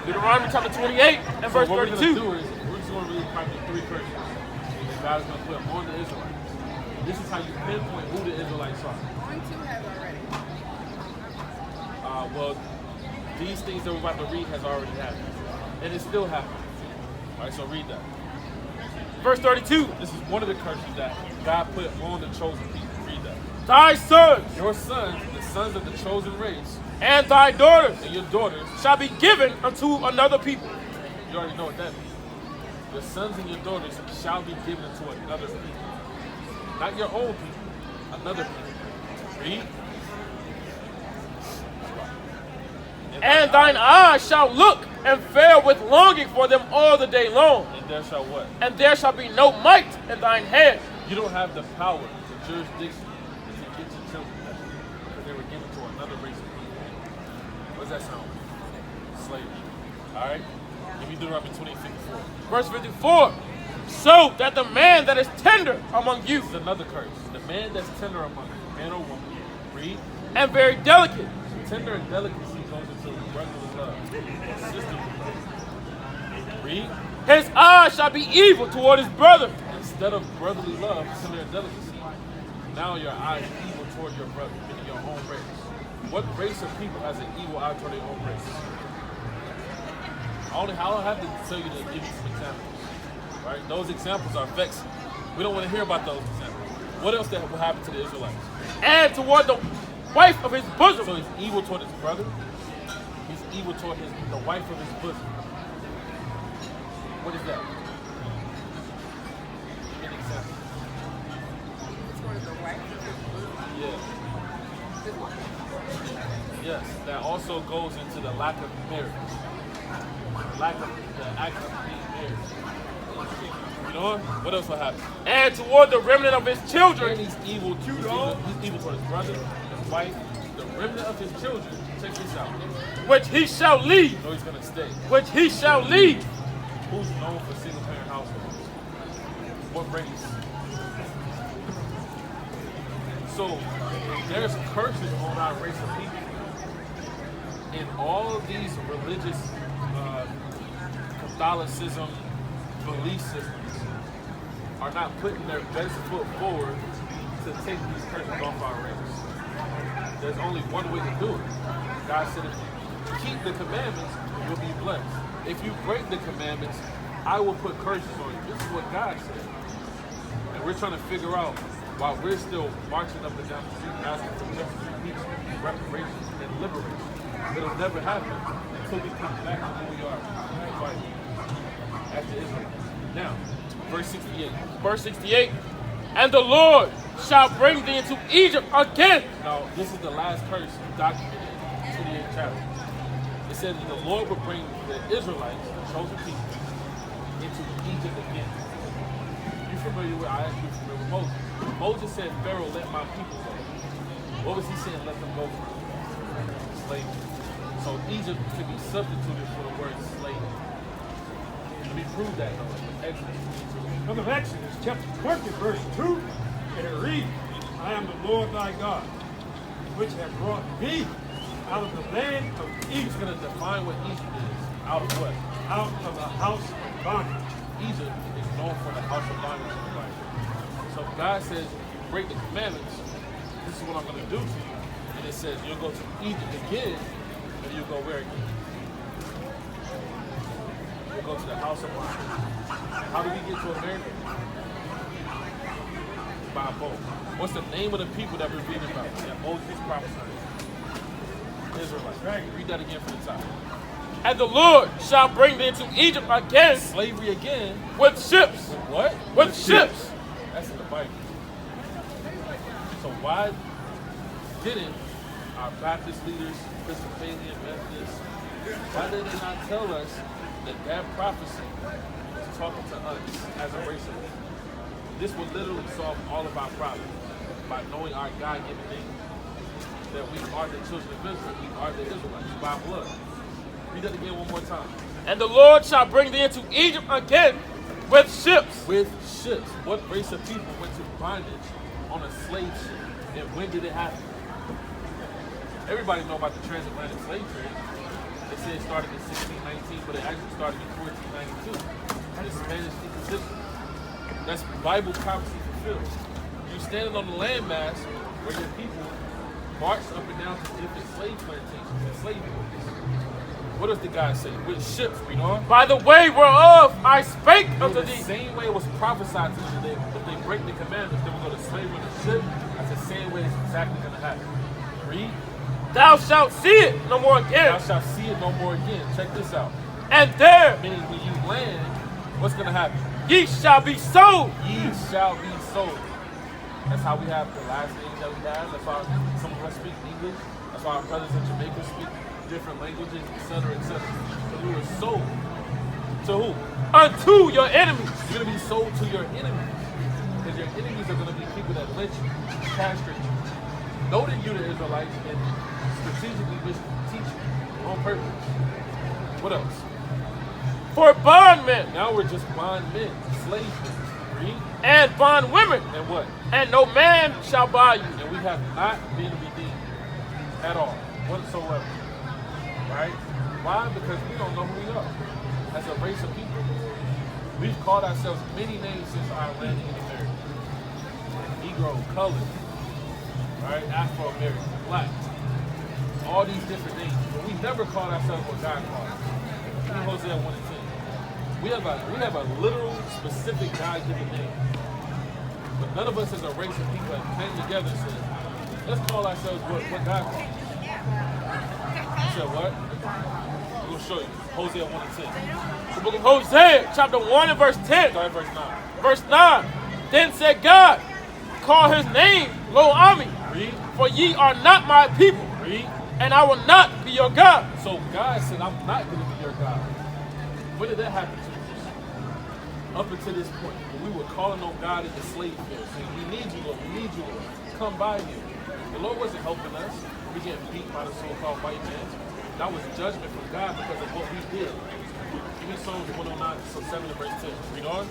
Deuteronomy chapter 28 and verse So what 32. we're going to do is, we're just going to read probably 3 curses that God is going to put on the Israelites. This is how you pinpoint who the Israelites are. Going to have already. Well, these things that we're about to read has already happened. And it's still happening. All right, so read that. Verse 32. This is one of the curses that God put on the chosen people. Read that. Thy sons Your sons, the sons of the chosen race, and thy daughters and your daughters, shall be given unto another people. you already know what that means. Your sons and your daughters shall be given to another people. Not your own people, another people. Read. And thine eyes shall look and fare with longing for them all the day long. And there shall what? And there shall be no might in thine hand. You don't have the power, the jurisdiction to get your children because they were given to another race of people. What does that sound like? Slavery. All right? Give me Deuteronomy 28:54. Verse 54. So that the man that is tender among you This is another curse. The man that's tender among you, man or woman, read. and very delicate, Tender and delicacy goes into brotherly love. Sisterly love. Read. his eyes shall be evil toward his brother. Instead of brotherly love, tender and delicacy, now your eyes are evil toward your brother, meaning your own race. What race of people has an evil eye toward their own race? I don't have to tell you to give you some examples, right? Those examples are vexing. We don't want to hear about those examples. What else that will happen to the Israelites? And toward the wife of his bosom. So he's evil toward his brother. He's evil toward the wife of his bosom. What is that? Give me an example. Toward the wife of his bosom. Yeah. His wife. Yes, that also goes into the lack of marriage. Lack of the act of being married. You know what? What else will happen? And toward the remnant of his children. And he's evil toward his brother, his wife, the remnant of his children. Check this out. Which he shall leave. So he's gonna stay. Which he shall leave. Who's known for single parent households? What race? So there's curses on our race of people. And all of these religious Catholicism belief systems are not putting their best foot forward to take these curses off our race. There's only one way to do it. God said, if you keep the commandments, you'll be blessed. If you break the commandments, I will put curses on you. This is what God said. And we're trying to figure out, while we're still marching up and down the street asking for justice, peace, reparations, and liberation, it'll never happen until we come back to who we are. Right. After Israel. Now, verse 68. Verse 68. And the Lord shall bring thee into Egypt again. Now, this is the last curse documented in 28th chapter. It says that the Lord will bring the Israelites, the chosen people, into Egypt again. You familiar with, I asked you familiar with Moses. Moses said, Pharaoh, let my people go. What was he saying, let them go from? Slavery. So Egypt could be substituted for the word slave. Let me prove that though. Exodus 22. Book of Exodus, chapter 20, verse 2, and it reads, I am the Lord thy God, which have brought thee out of the land of He's Egypt. going to define what Egypt is. Out of what? Out of the house of bondage. Egypt is known for the house of bondage in the Bible. So if God says, break the commandments, this is what I'm going to do to you. And it says, you'll go to Egypt again, and you'll go where again? You'll go to the house of bondage. How do we get to America? By a boat. What's the name of the people that we're reading about? That Moses prophesied. Israelites. Right. Read that again from the top. And the Lord shall bring thee into Egypt again. Slavery again. With ships. With what? With ships. That's in the Bible. So why didn't our Baptist leaders, Episcopalian, Methodists, why did they not tell us that that prophecy was talking to us as a race of people? This will literally solve all of our problems by knowing our God-given name. That we are the children of Israel. We are the Israelites by blood. Read that again one more time. And the Lord shall bring thee into Egypt again with ships. With ships. What race of people went to bondage on a slave ship? And when did it happen? Everybody know about the transatlantic slave trade. They say it started in 1619, but it actually started in 1492. The Spanish Inquisition. That's Bible prophecy fulfilled. You're standing on the landmass where your people marched up and down to different slave plantations and slave ports. What does the guy say? With ships, read on. By the way whereof I spake unto The thee. same way it was prophesied to you, if they break the commandments, they will go to slavery on a ship. That's the same way it's exactly going to happen. Read. Thou shalt see it no more again. Thou shalt see it no more again. Check this out. And there Meaning when you land, what's going to happen? ye shall be sold. Ye shall be sold. That's how we have the last names that we have. That's why some of us speak English. That's why our brothers in Jamaica speak different languages, etc., etc. So we were sold. To who? Unto your enemies. You're going to be sold to your enemies. Because your enemies are going to be people that lynch you, castrate you, know that you're the Israelites, and strategically teach you on purpose. What else? For bondmen Now we're just bondmen, slave men. Read. and bondwomen. And what? And no man shall buy you. And we have not been redeemed at all, whatsoever. Right? Why? Because we don't know who we are as a race of people. We've called ourselves many names since our landing in America. Negro, colored, right? Afro-American, black, all these different names. But we never called ourselves what God called us. In Hosea 1 and 10. We have a literal, specific God-given name. But none of us as a race of people have came together and said, let's call ourselves what God called us. You said what? I'm going to show you. Hosea 1 and 10. The book of Hosea, chapter 1 and verse 10. Start at verse 9. Verse 9. Then said God, call his name, Lo Ami, Read. for ye are not my people, Read. and I will not be your God. So God said, I'm not going to be your God. When did that happen to us? Up until this point, when we were calling on God in the slave field, saying, we need you, Lord, we need you, Lord. Come by here. The Lord wasn't helping us. We getting beat by the so-called white man. That was judgment from God because of what we did. Give me Psalms 109, so 7 and verse 10. Read on.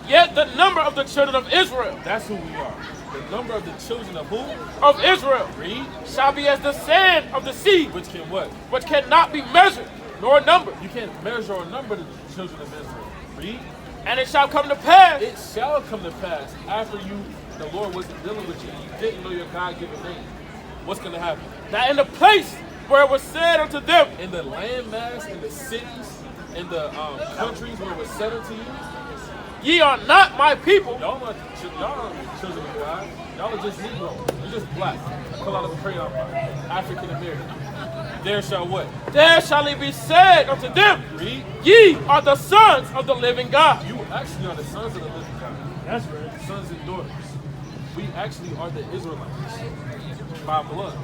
Yet the number of the children of Israel, That's who we are. The number of the children of who? of Israel, Read. shall be as the sand of the sea, Which can what? which cannot be measured nor numbered. You can't measure or number the children of Israel. Read. And it shall come to pass, It shall come to pass after the Lord wasn't dealing with you, and you didn't know your God-given name. What's going to happen? that in the place where it was said unto them, In the landmass, in the cities, in the countries where it was said unto you, ye are not my people, y'all aren't children of God. Y'all are just Negro. You're just black. Pull out of a crayon box. African American. There shall what? there shall it be said unto them, Read. ye are the sons of the living God. You actually are the sons of the living God. That's right. Sons and daughters. We actually are the Israelites by blood.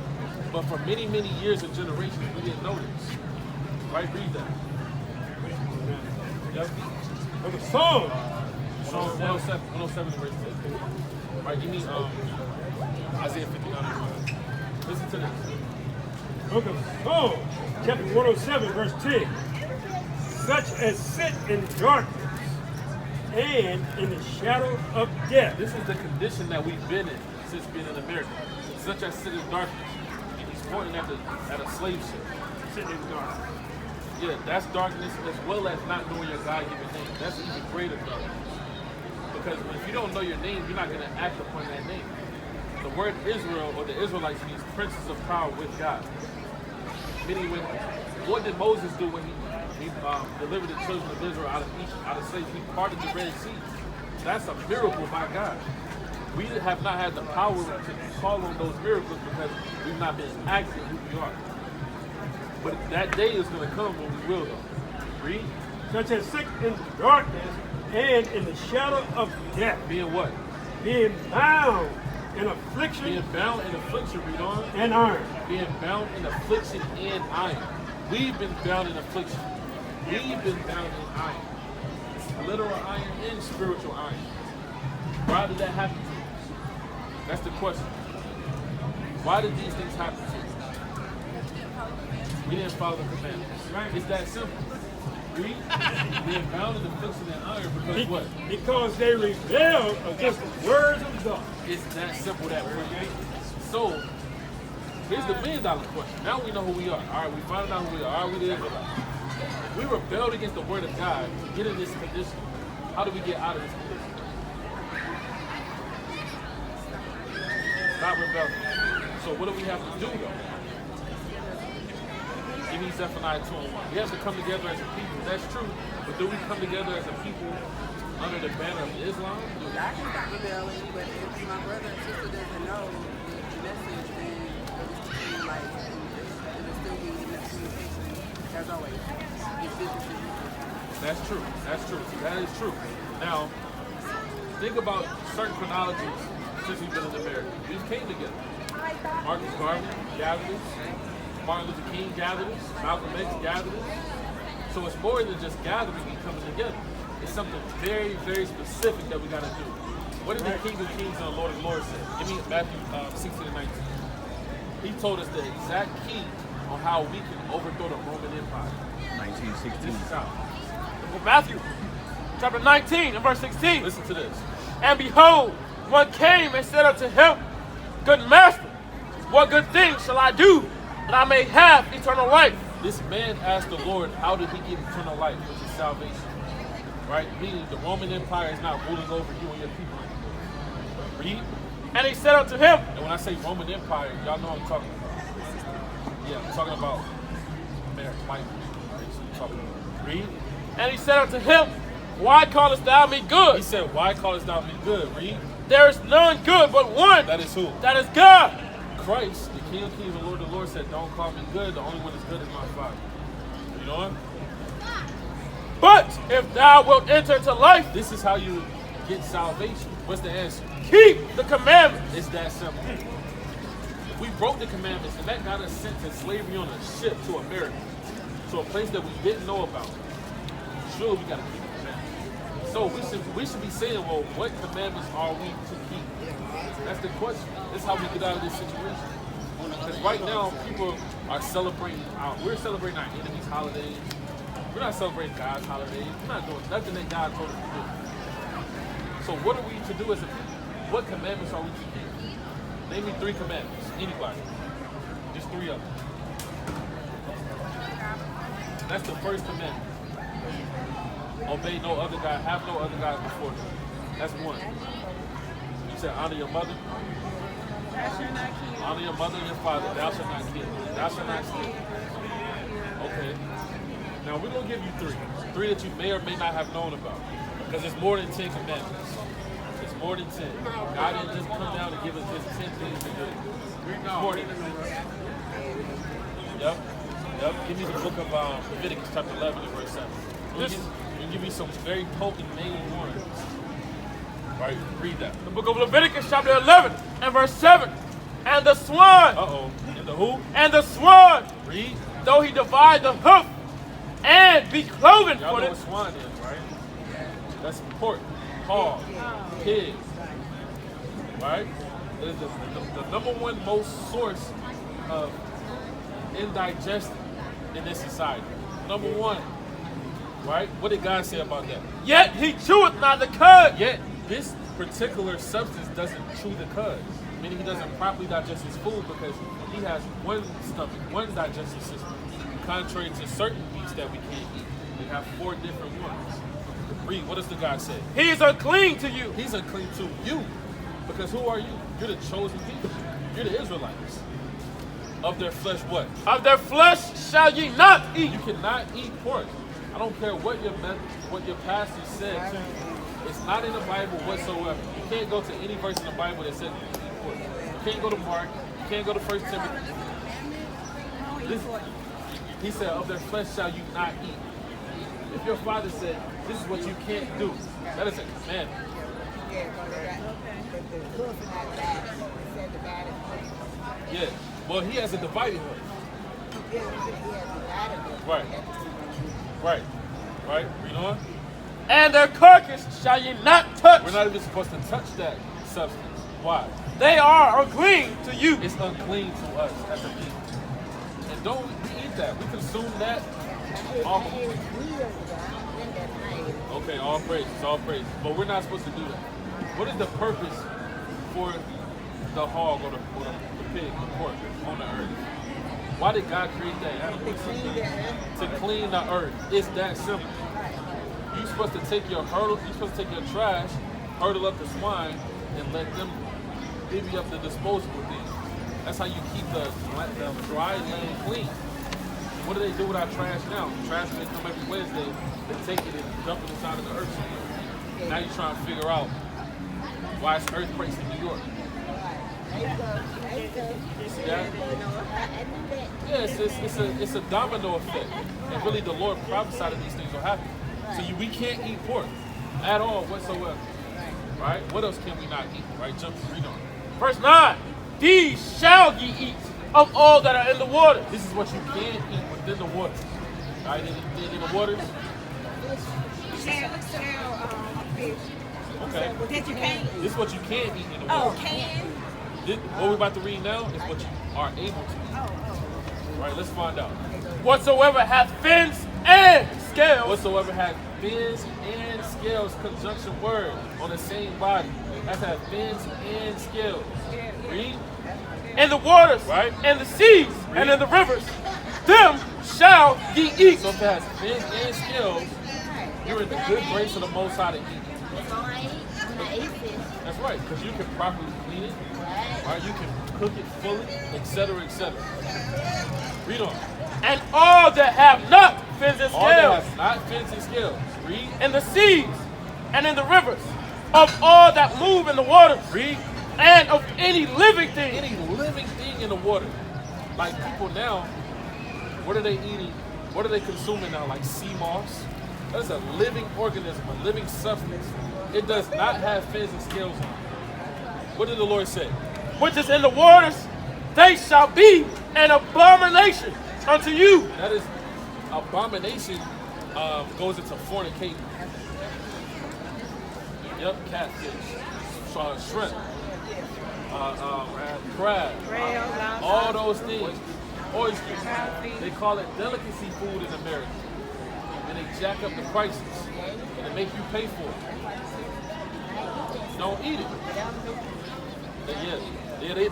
But for many, many years and generations, we didn't know this. Right? Read that. Yep. For the song, Psalm 107 verse 10. Right, give me Isaiah 59. Listen to this. book of Psalms, chapter 107, verse 10. Such as sit in darkness and in the shadow of death. This is the condition that we've been in since being in America. Such as sit in darkness. And he's pointing at a slave ship. Sitting in darkness. Yeah, that's darkness as well as not knowing your God-given name. That's even greater darkness. Because if you don't know your name, you're not going to act upon that name. The word Israel or the Israelites means princes of power with God. Meaning, what did Moses do when he delivered the children of Israel out of Egypt, out of slavery? He parted the Red Sea. That's a miracle by God. We have not had the power to call on those miracles because we've not been acting who we are. But that day is going to come when we will, though. Read. Such as sit in darkness and in the shadow of death. Being what? Being bound in affliction Being bound in affliction, read on. and iron. Being bound in affliction and iron. We've been bound in affliction. We've been bound in iron. It's literal iron and spiritual iron. Why did that happen to us? That's the question. Why did these things happen to us? We didn't follow the commandments. Right. It's that simple. Read. Being bound in affliction and iron because what? Because they rebelled against the words of God. It's that simple that way. So, here's the $1 million question. Now we know who we are. All right, we found out who we are. All right, we the Israelites. We rebelled against the word of God to get in this condition. How do we get out of this condition? Not rebelling. So what do we have to do though? Give me Zephaniah 2:1. We have to come together as a people. That's true. But do we come together as a people under the banner of Islam? I can stop rebelling, but if my brother and sister doesn't know the message, then it'll still like it'll still be miscommunication as always. It's business as usual. That's true. That's true. That is true. Now, think about certain chronologies since we've been in America. These came together. Marcus Garvey gathered us. Martin Luther King gathered us. Malcolm X gathered us. So it's more than just gathering and coming together. It's something very, very specific that we got to do. What did the King of Kings and the Lord of Lords say? Give me Matthew 16 and 19. He told us the exact key on how we can overthrow the Roman Empire. 1916. This is how. Well, Matthew, chapter 19 and verse 16. Listen to this. And behold, one came and said unto him, Good master, what good thing shall I do that I may have eternal life? This man asked the Lord, how did he get eternal life, which is salvation? Right? Meaning the Roman Empire is not ruling over you and your people anymore. Read. And he said unto him, And when I say Roman Empire, y'all know I'm talking about. Yeah, I'm talking about American white people. Right? So I'm talking about. Read. and he said unto him, why callest thou me good? He said, why callest thou me good? Read. There is none good but one. That is who? That is God. Christ, the King of Kings, the Lord of the Lord said, don't call me good. The only one that's good is my Father. You know what? But if thou wilt enter into life, This is how you get salvation. What's the answer? keep the commandments. It's that simple. If we broke the commandments and that got us sent to slavery on a ship to America, to a place that we didn't know about, sure we gotta keep the commandments. So we should be saying, well, what commandments are we to keep? That's the question. That's how we get out of this situation. Because right now, people are celebrating, we're celebrating our enemies' holidays. We're not celebrating God's holidays. We're not doing nothing that God told us to do. So what are we to do as a people? What commandments are we to keep? Name me 3 commandments. Anybody. Just 3 of them. That's the first commandment. Obey no other God. Have no other gods before me. That's 1. You said honor your mother. Honor your mother and your father. Thou shalt not kill. Thou shalt not steal. Okay. Now we're going to give you 3. 3 that you may or may not have known about. Because it's more than 10 commandments. It's more than 10. God didn't just come down and give us just 10 things to do. It's more than that. Yep. Give me the book of Leviticus chapter 11 and verse 7. We'll give you some very potent main warnings. Right? Read that. The book of Leviticus chapter 11 and verse 7. And the swan. Uh-oh. And the who? And the swan. Read. Though he divide the hoof and be cloven Y'all for know it. what swan is, right? That's pork, hog, pig. Right? It is the number 1 most source of indigestion in this society. Number 1. Right? What did God say about that? Yet he cheweth not the cud. Yet this particular substance doesn't chew the cud. Meaning he doesn't properly digest his food because he has one stomach, one digestive system. Contrary to certain meats that we can't eat. We have 4 different ones. Read, what does the God say? He is unclean to you. He's unclean to you. Because who are you? You're the chosen people. You're the Israelites. Of their flesh what? Of their flesh shall ye not eat. You cannot eat pork. I don't care what your pastor said to you. It's not in the Bible whatsoever. You can't go to any verse in the Bible that says you can eat pork. You can't go to Mark. You can't go to 1 Timothy. He said, of their flesh shall you not eat. If your father said, this is what you can't do, that is a commandment. Yeah. Well, he has a divided hoof. Right. Read on. And their carcass shall ye not touch. We're not even supposed to touch that substance. Why? They are unclean to you. It's unclean to us as a people. And don't we eat that. We consume that. Okay, all praise. But we're not supposed to do that. What is the purpose for the hog or the pig, the pork on the earth? Why did God create that animal? To clean the earth. It's that simple. You're supposed to take your trash, hurdle up the swine, and let them divvy up the disposable things. That's how you keep the dry land clean. What do they do with our trash now? The trash men come every Wednesday, they take it and dump it inside of the earth somewhere. Now you're trying to figure out why it's earthquakes in New York. You see that? Yeah, it's a domino effect. And really the Lord prophesied that these things will happen. So we can't eat pork at all whatsoever. Right? What else can we not eat? Right? Read on. Verse 9. These shall ye eat of all that are in the water. This is what you can eat within the water. Right? In the waters. Okay. That you can't. This is what you can eat in the Oh, water. can? What we're about to read now is what you are able to eat. Right? Let's find out. Whatsoever hath fins and scales. Whatsoever hath fins and scales, conjunction word on the same body. That's have fins and scales. Read. In the waters, Right. in the seas, and in the rivers, them shall ye eat. So if it has fins and scales, you're in the good grace of the Most High to eat. That's right, because you can properly clean it, right? You can cook it fully, etc., etc. Read on. And all that have not fins and All that scales has not fins and scales. Read. in the seas and in the rivers, of all that move in the waters, Read. and of any living thing. Any living thing in the water. Like people now, what are they eating? What are they consuming now? Like sea moss? That's a living organism, a living substance. It does not have fins and scales on it. What did the Lord say? Which is in the waters, they shall be an abomination unto you. That is, abomination goes into fornicating. Yep, catfish, shrimp, crab, all those things. Oysters, they call it delicacy food in America. And they jack up the prices. And they make you pay for it. Don't eat it.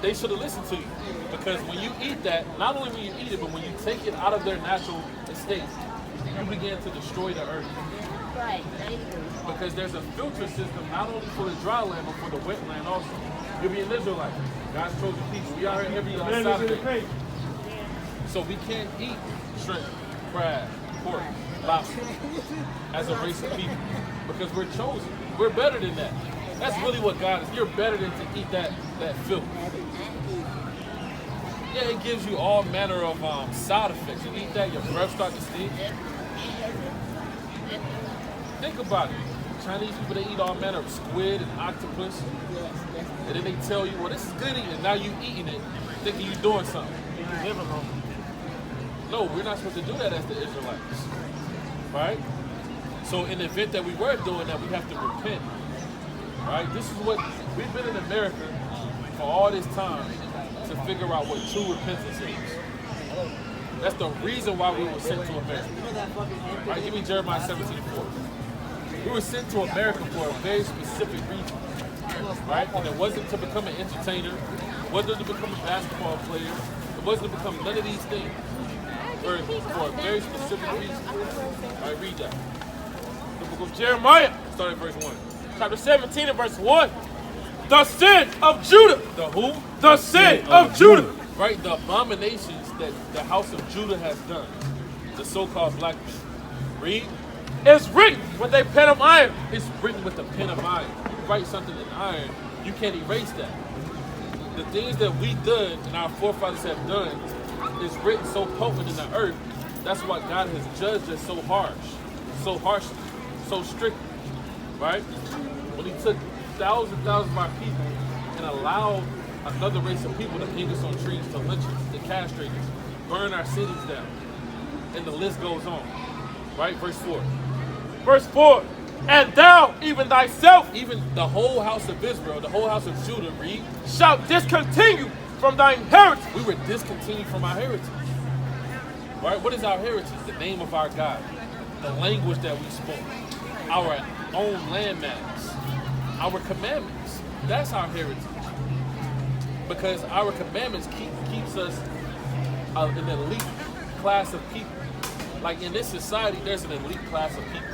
They should have listened to you. Because when you eat that, not only when you eat it, but when you take it out of their natural estate, you begin to destroy the earth. Because there's a filter system not only for the dry land, but for the wet land also. You'll be an Israelite. God's chosen people. We are here every Saturday. So we can't eat shrimp, crab, pork, lobster as a race of people because we're chosen. We're better than that. That's really what God is. You're better than to eat that filth. Yeah, it gives you all manner of side effects. You eat that, your breath starts to stink. Think about it. Chinese people, they eat all manner of squid and octopus. And then they tell you, well, this is good eating. And now you eating it, thinking you're doing something. No, we're not supposed to do that as the Israelites. Right? So in the event that we were doing that, we have to repent. Right? This is what, we've been in America for all this time to figure out what true repentance is. That's the reason why we were sent to America. Right? Give me Jeremiah 17:4. We were sent to America for a very specific reason. Right? And it wasn't to become an entertainer. It wasn't to become a basketball player. It wasn't to become none of these things. For a very specific reason. All right, read that. The book of Jeremiah, Start at verse 1. chapter 17 and verse 1. The sin of Judah. The who? The sin of Judah. Right? The abominations that the house of Judah has done. The so-called black men. Read. Is written with a pen of iron. It's written with a pen of iron. You write something in iron, you can't erase that. The things that we done and our forefathers have done is written so potent in the earth. That's why God has judged us so harshly, so strictly, right? When he took thousands and thousands of our people and allowed another race of people to hang us on trees, to lynch us, to castrate us, burn our cities down, and the list goes on, right? Verse 4. Verse 4. And thou, even thyself, Even the whole house of Israel, the whole house of Judah, read, shalt discontinue from thy inheritance. we were discontinued from our heritage. Right? What is our heritage? The name of our God, the language that we spoke, our own landmass, our commandments. That's our heritage. Because our commandments keeps us an elite class of people. Like in this society, there's an elite class of people.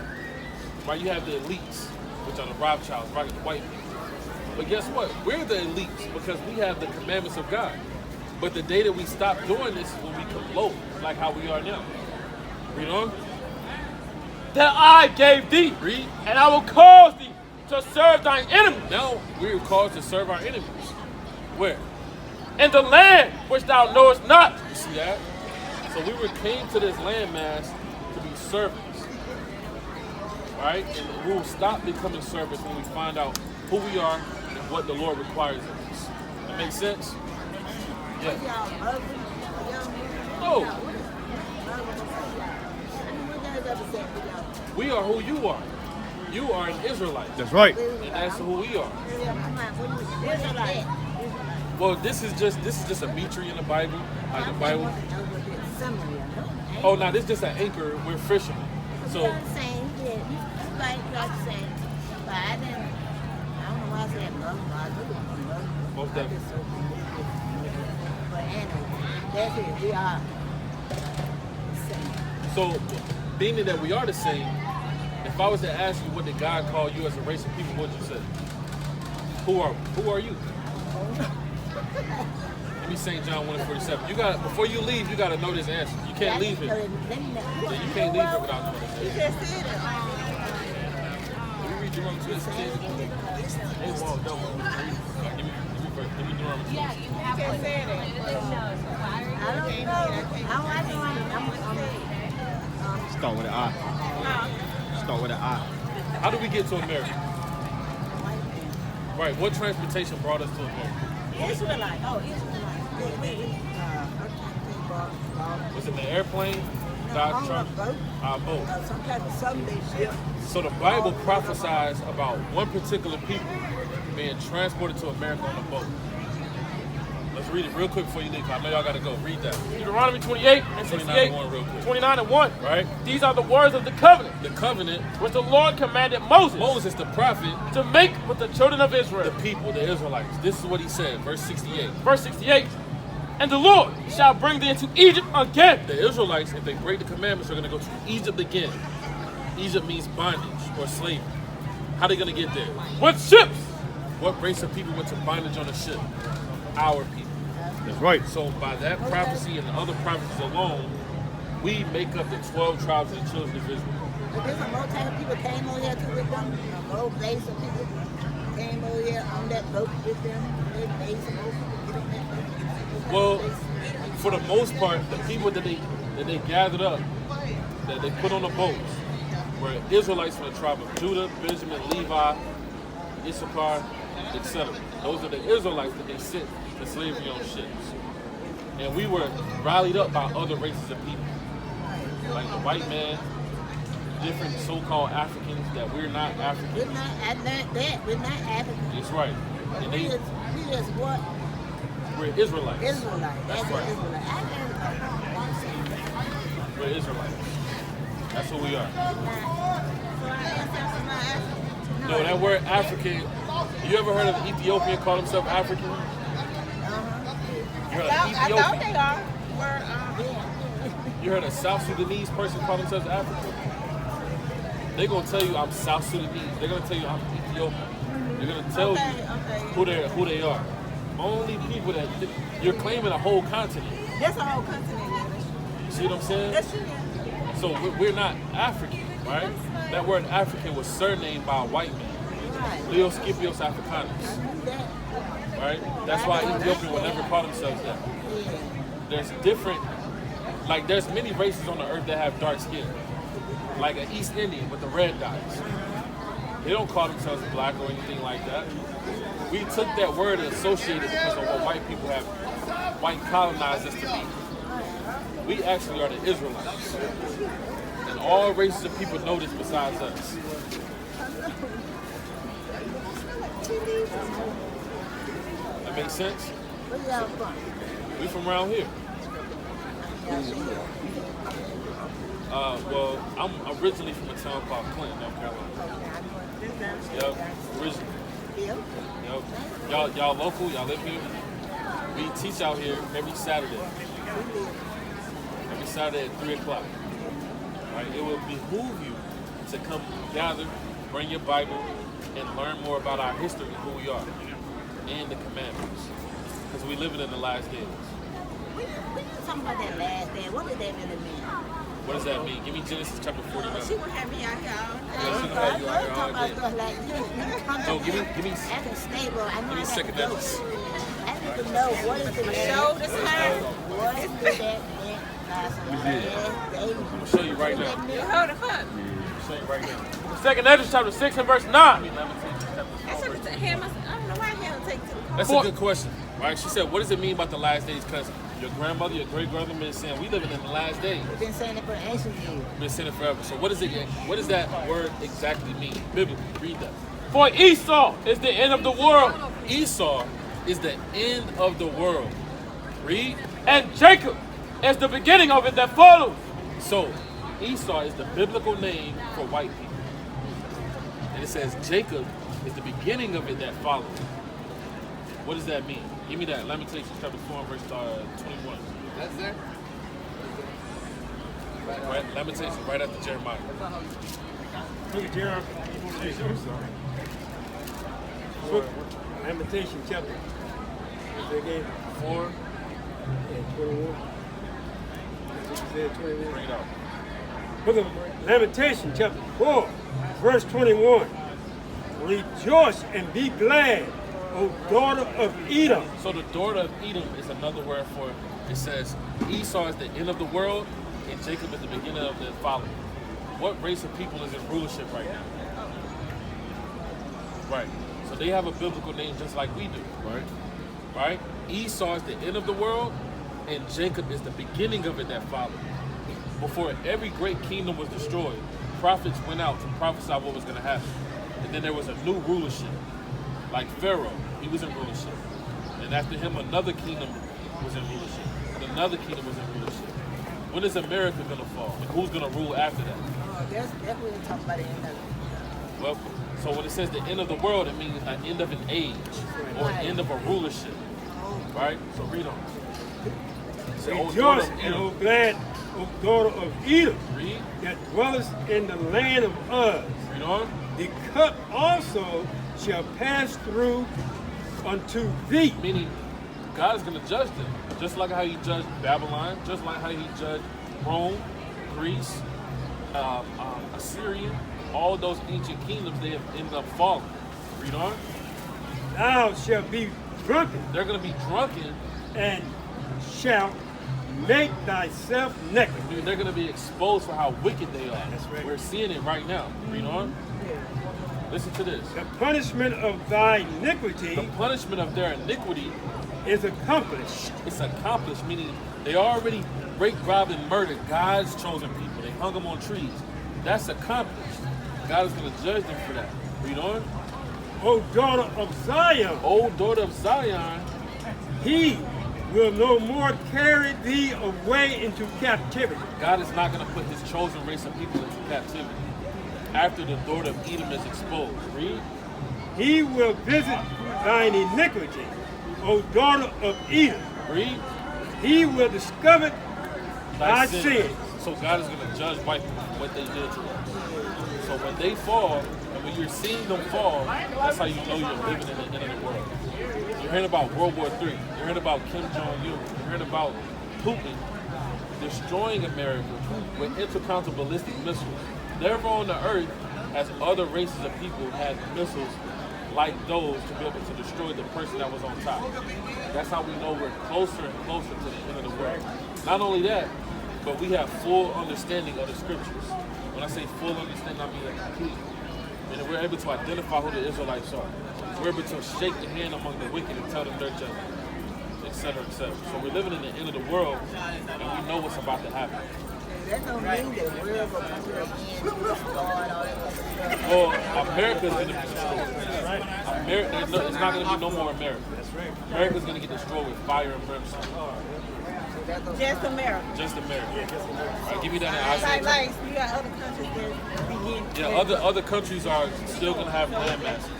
Right? You have the elites, which are the Rothschilds, right? The white people. But guess what? We're the elites because we have the commandments of God. But the day that we stop doing this is when we come low, like how we are now. Read on. That I gave thee, Read. and I will cause thee to serve thine enemies Now we are called to serve our enemies. Where? in the land which thou knowest not. You see that? So we came to this landmass to be servants. Right? And we will stop becoming servants when we find out who we are and what the Lord requires of us. That makes sense? Yeah. No. We are who you are. You are an Israelite. That's right. And that's who we are. Well, this is just a Mitri in the Bible. Like the Bible. Oh, now this is just an anchor. We're fishermen. So most definitely. That's it. We are. So, being that we are the same, if I was to ask you what did God call you as a race of people, what would you say? Who are you? Give me St. John 1:47. You got before you leave, you gotta know this answer. You can't leave it. Yeah, you can't leave it without knowing this answer. Let me read Deuteronomy 2:16. Hey, Walt, no. Give me Deuteronomy 2:16. Yeah, you have one. Start with an I. Start with an I. How did we get to America? Right, what transportation brought us to America? Israelite. Was it the airplane? Dodge truck? Boat. Some type of Sunday ship. So the Bible prophesies about one particular people being transported to America on a boat. Let's read it real quick before you leave. I know y'all gotta go. Read that. Deuteronomy 28 and 68. 29 and 1 real quick. 29 and 1. Right? These are the words of the covenant, The covenant, which the Lord commanded Moses, Moses the prophet, to make with the children of Israel. the people, the Israelites. This is what he said, verse 68. Verse 68. And the Lord shall bring thee into Egypt again. The Israelites, if they break the commandments, are gonna go to Egypt again. Egypt means bondage or slavery. How they gonna get there? With ships. What race of people went to bondage on a ship? Our people. That's right. So by that prophecy and the other prophecies alone, we make up the 12 tribes of the children of Israel. But there's a more type of people came over here too with them. More base of people came over here on that boat with them. They base of more people get on that boat. Well, for the most part, the people that they gathered up, that they put on the boats, were Israelites from the tribe of Judah, Benjamin, Levi, Issachar, etc. Those are the Israelites that they sent to slavery on ships. And we were rallied up by other races of people, like the white man, different so-called Africans that we're not African. We're not that. We're not African. That's right. And We just what? we're Israelites. Israelite. That's right. Israelite. We're Israelites. That's who we are. No, that word African, you ever heard of an Ethiopian call himself African? You heard of I thought Ethiopian? they are. You heard a South Sudanese person call themselves African? They're going to tell you I'm South Sudanese. They're going to tell you I'm Ethiopian. They're going to tell you who they are. Only people that, you're claiming a whole continent. That's a whole continent. You see what I'm saying? That's true. So we're not African, right? That word African was surnamed by a white man. Right. Leo Scipios Africanus. Right? That's why Ethiopian will never call themselves that. There's different, like there's many races on the earth that have dark skin. Like an East Indian with the red dots. They don't call themselves black or anything like that. We took that word and associated it because of what white people have, white colonized us to be. We actually are the Israelites. And all races of people know this besides us. That makes sense? Where y'all from? We from around here. Well, I'm originally from a town called Clinton, North Carolina. Yep, originally. Yep. Y'all local? Y'all live here? We teach out here every Saturday. Every Saturday at 3 o'clock. Right? It will behoove you to come gather, bring your Bible, and learn more about our history, who we are, and the commandments. Because we living in the last days. We talking about that last day. What did that really mean? What does that mean? Give me Genesis chapter 49. She would have me out here all day. Yeah, she gonna have you out here all Talking about day. stuff like this. So give me As a stable, I know give me I have second to know. Esdras. I need to know what is the Show this time. What did that mean last day? I'm gonna show you right now. You hold it up. I'm gonna show you right now. Second Esdras chapter 6 and verse 9. That's what him. I don't know why him take to. That's a good question, right? She said, what does it mean about the last days? Because your grandmother, your great-grandmother been saying, we living in the last days. We've been saying it for ancient years. We've been saying it forever. So what does that word exactly mean? Biblically, read that. For Esau is the end of the world, Esau is the end of the world. Read. and Jacob is the beginning of it that follows. So Esau is the biblical name for white people. And it says Jacob is the beginning of it that follows. What does that mean? Give me that. Lamentations chapter 4 and verse 21. That's there. Right? Lamentations right after Jeremiah. Look at Jeremiah. Book Lamentation chapter. What's that again? 4. And 21. That's what you said, 21. Bring it out. Book of Lamentation chapter 4, verse 21. Rejoice and be glad, O daughter of Edom. So the daughter of Edom is another word for, it says, Esau is the end of the world, and Jacob is the beginning of the following. What race of people is in rulership right now? Right. So they have a biblical name just like we do. Right. Right? Esau is the end of the world, and Jacob is the beginning of it that followed. Before every great kingdom was destroyed, prophets went out to prophesy what was going to happen. And then there was a new rulership. Like Pharaoh, he was in rulership. And after him, another kingdom was in rulership. And another kingdom was in rulership. When is America going to fall? And who's going to rule after that? That's what we're talking about the end of it. Well, so when it says the end of the world, it means an end of an age or an end of a rulership. Right? So read on. Say, "O daughter Rejoice of and Edom." O glad, O daughter of Edom, Read. that dwellest in the land of Uz. Read on. The cup also shall pass through unto thee. Meaning, God is going to judge them. Just like how he judged Babylon, just like how he judged Rome, Greece, Assyria, all those ancient kingdoms, they have ended up falling. Read on. Thou shalt be drunken, They're going to be drunken. and shalt make thyself naked. Dude, they're going to be exposed for how wicked they are. That's right. We're seeing it right now. Read on. Listen to this. The punishment of thy iniquity The punishment of their iniquity, is accomplished. it's accomplished, meaning they already raped, robbed, and murdered God's chosen people. They hung them on trees. That's accomplished. God is going to judge them for that. Read on. O daughter of Zion, O daughter of Zion, he will no more carry thee away into captivity. God is not going to put his chosen race of people into captivity after the daughter of Edom is exposed. Read. He will visit thine iniquity, O daughter of Edom. Read. He will discover thy sin. sins. So God is going to judge white people for what they did to them. So when they fall, and when you're seeing them fall, that's how you know you're living in the end of the world. You're hearing about World War III. You're hearing about Kim Jong-un. You're hearing about Putin destroying America with intercontinental ballistic missiles. Never on the earth has other races of people had missiles like those to be able to destroy the person that was on top. That's how we know we're closer and closer to the end of the world. Not only that, but we have full understanding of the scriptures. When I say full understanding, I mean complete. And we're able to identify who the Israelites are. We're able to shake the hand among the wicked and tell them they're just, etc., etc. So we're living in the end of the world, and we know what's about to happen. That don't mean that we're going to come to the end and destroy all that other stuff. Well, America's going to be destroyed. It's not going to be no more America. America's going to get destroyed with fire and brimstone. Just America. Just America. All right, give me that in Isaiah. Like you got other countries that begin. Yeah, other countries are still going to have land masses.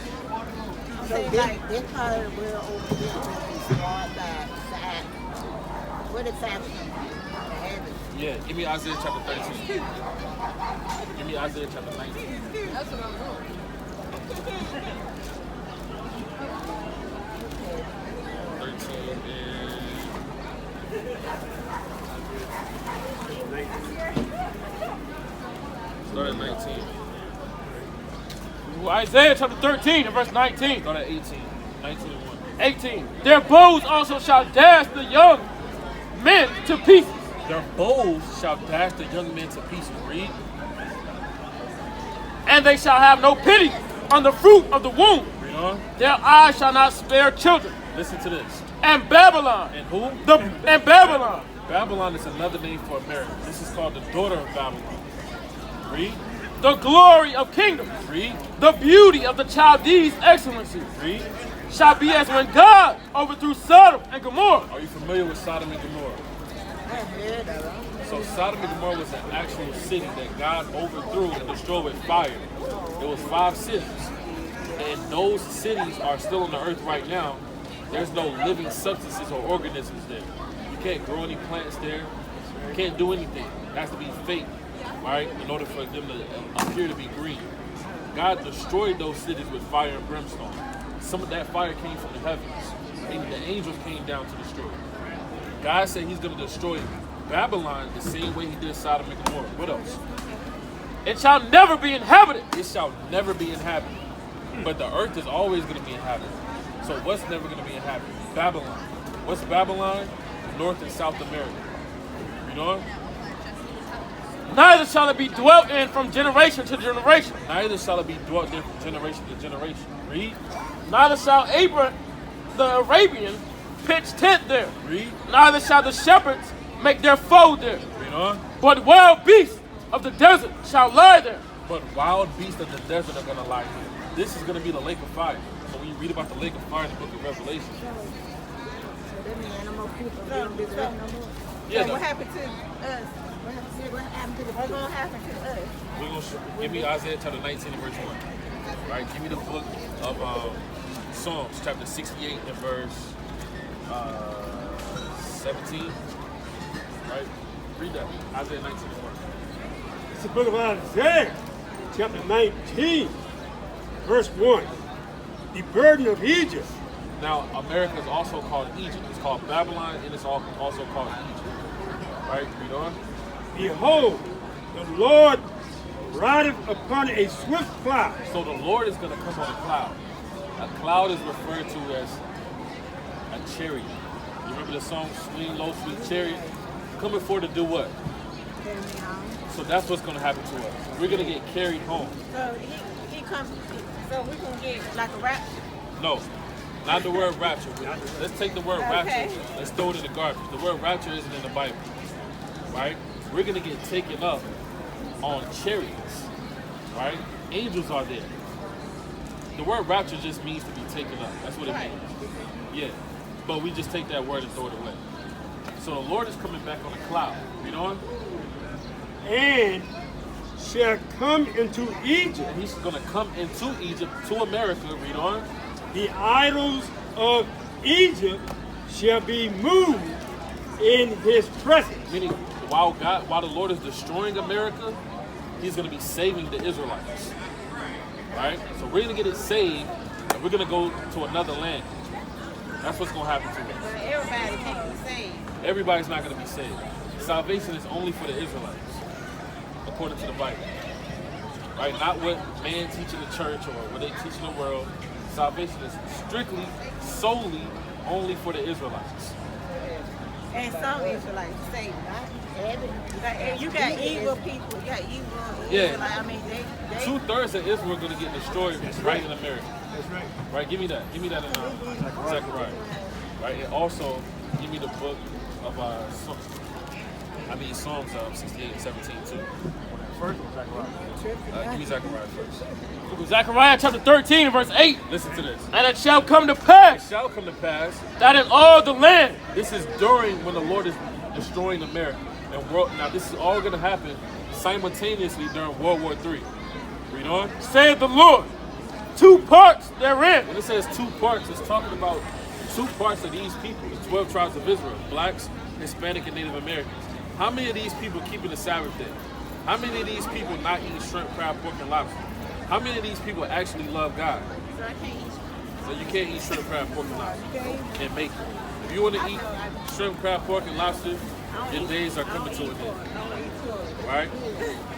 So this part of the world over here will be destroyed by side. What is happening? Yeah, give me Isaiah chapter 13. Give me Isaiah chapter 19. That's what I'm doing. 13 and... Start at 19. Isaiah chapter 13 and verse 19. Start at 18. 19 and 1. 18. Their bows also shall dash the young men to pieces. Their bows shall dash the young men to pieces. Read. And they shall have no pity on the fruit of the womb. Read on. Their eyes shall not spare children. Listen to this. And Babylon. And who? And Babylon. Babylon is another name for America. This is called the daughter of Babylon. Read. The glory of kingdoms. Read. The beauty of the Chaldees' excellencies. Read. Shall be as when God overthrew Sodom and Gomorrah. Are you familiar with Sodom and Gomorrah? So Sodom and Gomorrah was an actual city that God overthrew and destroyed with fire. It was 5 cities. And those cities are still on the earth right now. There's no living substances or organisms there. You can't grow any plants there. You can't do anything. It has to be fake, right, in order for them to appear to be green. God destroyed those cities with fire and brimstone. some of that fire came from the heavens. And the angels came down to destroy it. God said he's going to destroy Babylon the same way he did Sodom and Gomorrah. What else? It shall never be inhabited. It shall never be inhabited. But the earth is always going to be inhabited. So what's never going to be inhabited? Babylon. What's Babylon? North and South America. You know? Neither shall it be dwelt in from generation to generation. Neither shall it be dwelt in from generation to generation. Read. Neither shall Abram the Arabian pitch tent there. Read. Neither shall the shepherds make their foe there. Read on. But wild beasts of the desert shall lie there. But wild beasts of the desert are going to lie here. This is going to be the lake of fire. So when you read about the lake of fire in the book of Revelation. So that means animal people don't be there no more. Yeah, What happened to us? What happened to the What's people? going to happen to us? we're gonna give me Isaiah chapter 19 and verse 1. Right? Give me the book of Psalms chapter 68 and verse 17. Right? Read that. Isaiah 19 and 1. It's the book of Isaiah, chapter 19, verse 1. The burden of Egypt. Now, America is also called Egypt. It's called Babylon, and it's also called Egypt. Right? Read on. Behold, the Lord rideth upon a swift cloud. So the Lord is going to come on a cloud. A cloud is referred to as a chariot. You remember the song, Swing Low, Sweet Chariot? Coming forward to do what? So that's what's going to happen to us. We're going to get carried home. So he comes, so we can get like a rap. No, not the word rapture. Let's take the word Okay. rapture. Let's throw it in the garbage. The word rapture isn't in the Bible. Right? We're going to get taken up on chariots. Right? Angels are there. The word rapture just means to be taken up. That's what it means. Yeah. But we just take that word and throw it away. So the Lord is coming back on a cloud. Read on. And shall come into Egypt. And he's going to come into Egypt, to America. Read on. The idols of Egypt shall be moved in his presence. Meaning, while the Lord is destroying America, he's going to be saving the Israelites. Right? So we're going to get it saved, and we're going to go to another land. That's what's going to happen to us. But everybody can't be saved. Everybody's not going to be saved. Salvation is only for the Israelites, according to the Bible. Right? Not what man teach in the church or what they teach in the world. Salvation is strictly, solely, only for the Israelites. And some Israelites saved, right? Like, you got evil people, you got evil Yeah. Israelites. I mean, they 2/3 of Israel are going to get destroyed right in America. That's right. Right? Give me that. Give me that in Zechariah. Right? And also, give me the book of Psalms 68 and 17 too. First of Zechariah. Give me Zechariah first. Zechariah chapter 13 verse 8. Listen to this. And it shall come to It pass shall come to pass. that in all the land This is during when the Lord is destroying America. And now this is all going to happen simultaneously during World War III. Read on. saith the Lord, 2 parts therein. When it says 2 parts, it's talking about 2 parts of these people, the 12 tribes of Israel, blacks, Hispanic, and Native Americans. How many of these people keeping the Sabbath day? How many of these people not eating shrimp, crab, pork, and lobster? How many of these people actually love God? so I can't eat. So you can't eat shrimp, crab, pork, and lobster. And make it. If you want to eat shrimp, crab, pork, and lobster, your days are coming to an end. Right?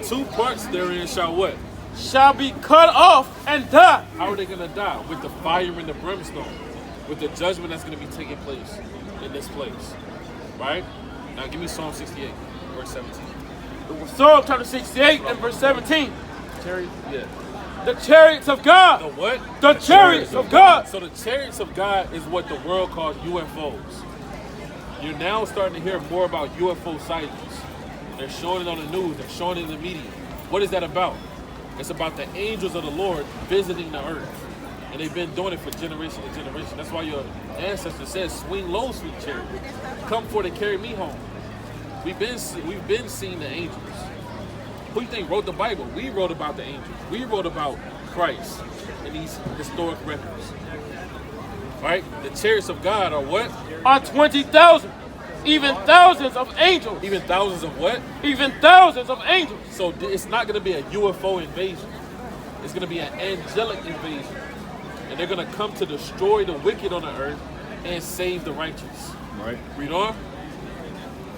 2 parts therein shall what? Shall be cut off and die. How are they going to die? With the fire and the brimstone. With the judgment that's going to be taking place in this place. Right? Now give me Psalm 68, verse 17. Psalm chapter 68 and verse 17. Chariot? Yeah. The chariots of The God. what? The chariots of God. So the chariots of God is what the world calls UFOs. You're now starting to hear more about UFO sightings. They're showing it on the news. They're showing it in the media. What is that about? It's about the angels of the Lord visiting the earth. And they've been doing it for generation to generation. That's why your ancestor says, swing low, sweet chariot. Come forth and carry me home. We've been seeing the angels. Who do you think wrote the Bible? We wrote about the angels. We wrote about Christ in these historic records. Right? The chariots of God are what? Are 20,000. Even thousands of angels. Even thousands of what? Even thousands of angels. So it's not going to be a UFO invasion. It's going to be an angelic invasion. and they're going to come to destroy the wicked on the earth and save the righteous. Right. Read on.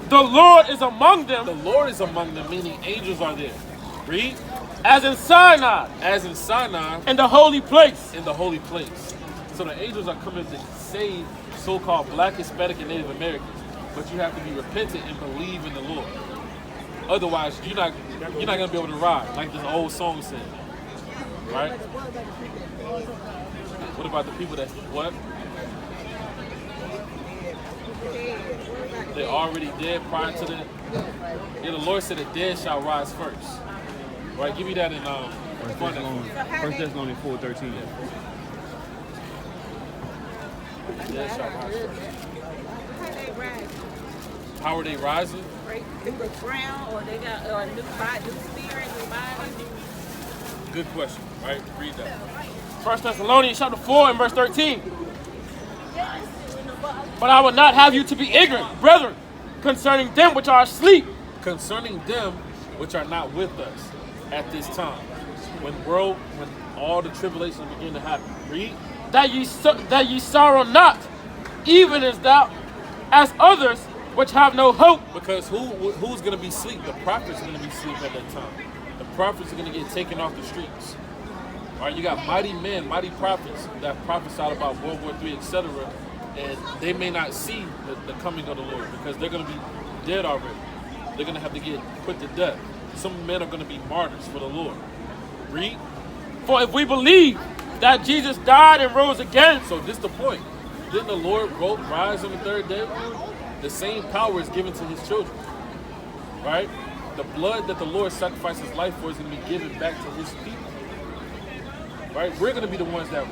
The Lord is among them. The Lord is among them, meaning angels are there. Read. As in Sinai. As in Sinai. In the holy place. In the holy place. So the angels are coming to save so-called Black, Hispanic, and Native Americans. But you have to be repentant and believe in the Lord. Otherwise, you're not gonna be able to ride, like this old song said. Right? What about the people that what? They're already dead prior to the. Yeah, the Lord said the dead shall rise first. Right? Give me that in First Thessalonians 4:13. The dead shall rise first. How they rise? How are they rising? Right through the ground, or they got a new body, new spirit, new body. Good question. Right? Read that. 1 Thessalonians chapter 4 and verse 13. But I would not have you to be ignorant, brethren, concerning them which are asleep. Concerning them which are not with us at this time, when all the tribulations begin to happen. Read. That ye sorrow not, even as others which have no hope. Because who's going to be asleep? The prophets are going to be asleep at that time. The prophets are going to get taken off the streets. All right, you got mighty men, mighty prophets that prophesied about World War III, etc. And they may not see the coming of the Lord because they're going to be dead already. They're going to have to get put to death. Some men are going to be martyrs for the Lord. Read. For if we believe that Jesus died and rose again. So this is the point. Didn't the Lord rise on the third day? The same power is given to his children. Right? The blood that the Lord sacrificed his life for is going to be given back to his people. Right? We're going to be the ones that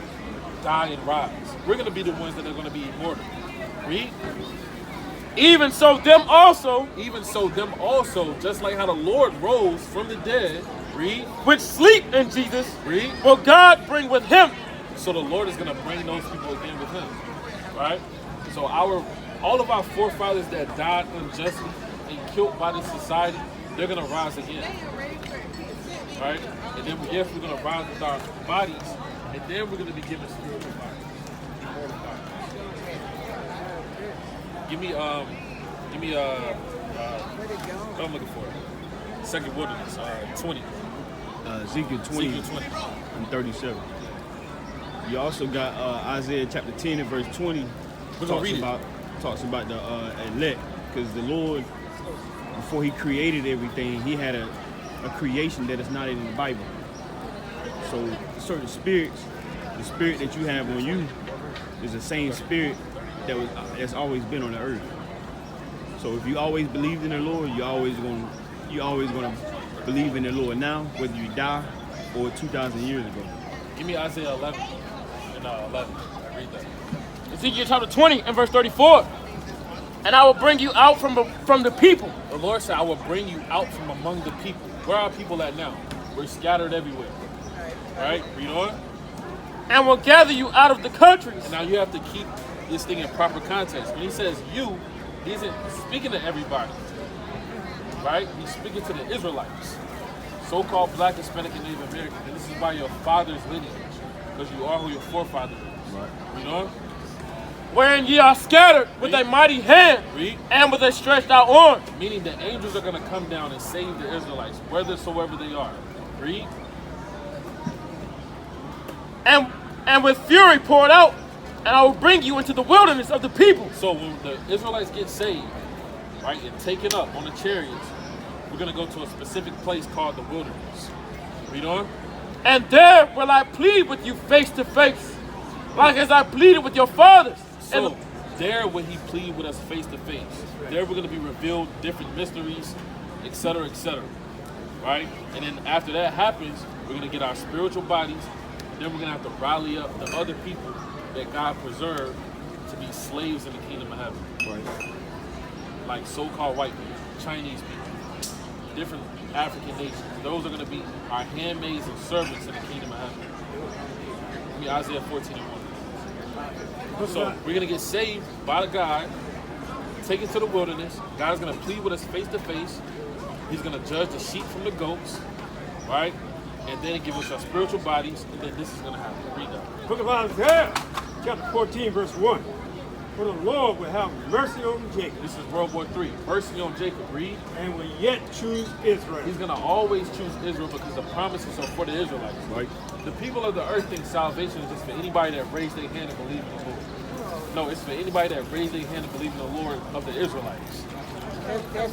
die and rise. We're going to be the ones that are going to be immortal. Read. Even so them also, just like how the Lord rose from the dead, read, which sleep in Jesus, read, will God bring with him. So the Lord is going to bring those people again with him. Right? So all of our forefathers that died unjustly and killed by this society, they're going to rise again. Right? And then yes, we're going to rise with our bodies, and then we're going to be given spiritual bodies. Immortal bodies. Give me what I'm looking for. Second Wilderness, 20. Ezekiel 20 and 37. You also got Isaiah chapter 10 and verse 20. Talks about the elect, because the Lord, before he created everything, he had a creation that is not in the Bible. So certain spirits, the spirit that you have on you is the same spirit that's always been on the earth. So if you always believed in the Lord, you're always gonna believe in the Lord now, whether you die or 2,000 years ago. Give me Isaiah 11 and 11. I read that. Ezekiel chapter 20 and verse 34. And I will bring you out from the people. The Lord said, I will bring you out from among the people. Where are people at now? We're scattered everywhere. Right? Read on. And will gather you out of the countries. And now you have to keep this thing in proper context. When he says you, he isn't speaking to everybody. Right? He's speaking to the Israelites. So-called Black, Hispanic, and Native American. And this is by your father's lineage. Because you are who your forefather is. Right. Read on. Wherein ye are scattered with a mighty hand and with a stretched out arm. Meaning the angels are going to come down and save the Israelites, whithersoever they are. Read. And with fury poured out, and I will bring you into the wilderness of the people. So when the Israelites get saved, right, and taken up on the chariots, we're going to go to a specific place called the wilderness. Read on. And there will I plead with you face to face, like as I pleaded with your fathers. So there will he plead with us face to face. There we're going to be revealed different mysteries, etc., etc. Right? And then after that happens, we're going to get our spiritual bodies. Then we're going to have to rally up the other people that God preserved to be slaves in the kingdom of heaven. Right. Like so-called white people, Chinese people, different African nations. Those are going to be our handmaids and servants in the kingdom of heaven. Give me Isaiah 14 and 1. So we're going to get saved by God, taken to the wilderness. God is going to plead with us face to face. He's going to judge the sheep from the goats, right? and then give us our spiritual bodies, and then this is going to happen. Read that. Book of Isaiah, chapter 14, verse 1. For the Lord will have mercy on Jacob. This is World War III. Mercy on Jacob. Read. And will yet choose Israel. He's going to always choose Israel because the promises are for the Israelites. Right. The people of the earth think salvation is just for anybody that raised their hand and believe in the Lord. No, it's for anybody that raised their hand and believe in the Lord of the Israelites. The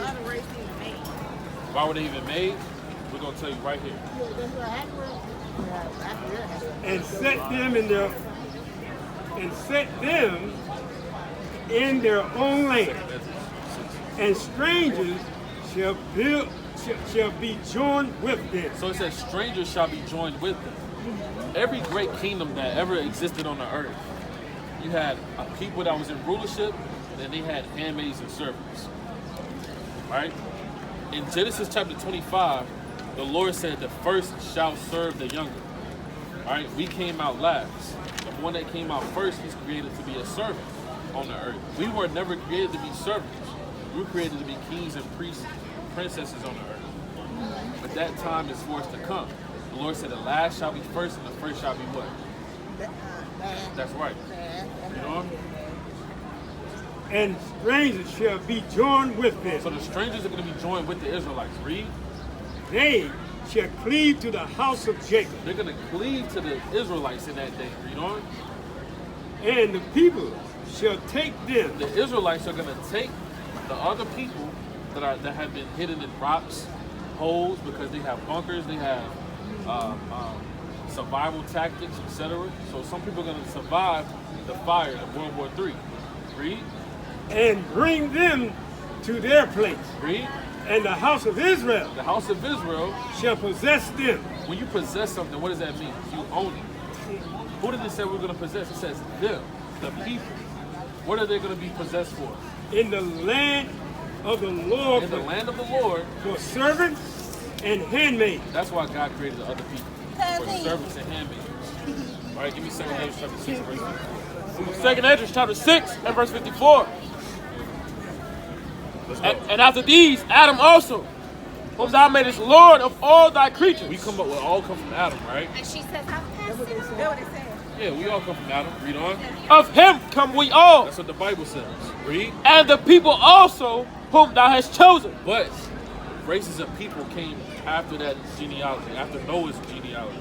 other race even made. Why were they even made? We're going to tell you right here. And set them in their own land. And strangers shall be joined with them. So it says strangers shall be joined with them. Every great kingdom that ever existed on the earth, you had a people that was in rulership, and then they had handmaids and servants. Right? In Genesis chapter 25, the Lord said the first shall serve the younger. Right? We came out last. The one that came out first, he's created to be a servant on the earth. We were never created to be servants. We were created to be kings and priests, princesses on the earth. But that time is for us to come. The Lord said the last shall be first and the first shall be what? That's right. You know? And strangers shall be joined with them. So the strangers are going to be joined with the Israelites. Read. They shall cleave to the house of Jacob. They're going to cleave to the Israelites in that day. Read on. And the people shall take them. The Israelites are going to take the other people that have been hidden in rocks, holes, because they have bunkers, they have survival tactics, etc. So some people are going to survive the fire of World War III. Read. And bring them to their place. Read. And the house of Israel. The house of Israel shall possess them. When you possess something, what does that mean? You own it. Who did it say we're going to possess? It says them, the people. What are they going to be possessed for? In the land of the Lord. In the land of the Lord. For servants and handmaids. That's why God created the other people. For servants and handmaids. All right, give me 2 Esdras chapter 6 verse 54. 2 Esdras chapter 6 and verse 54. And after these, Adam also, whom thou madest Lord of all thy creatures. We come all come from Adam, right? And she says, how That's what it says. Yeah, we all come from Adam. Read on. Of him come we all. That's what the Bible says. Read. And the people also whom thou hast chosen. But races of people came after that genealogy, after Noah's genealogy.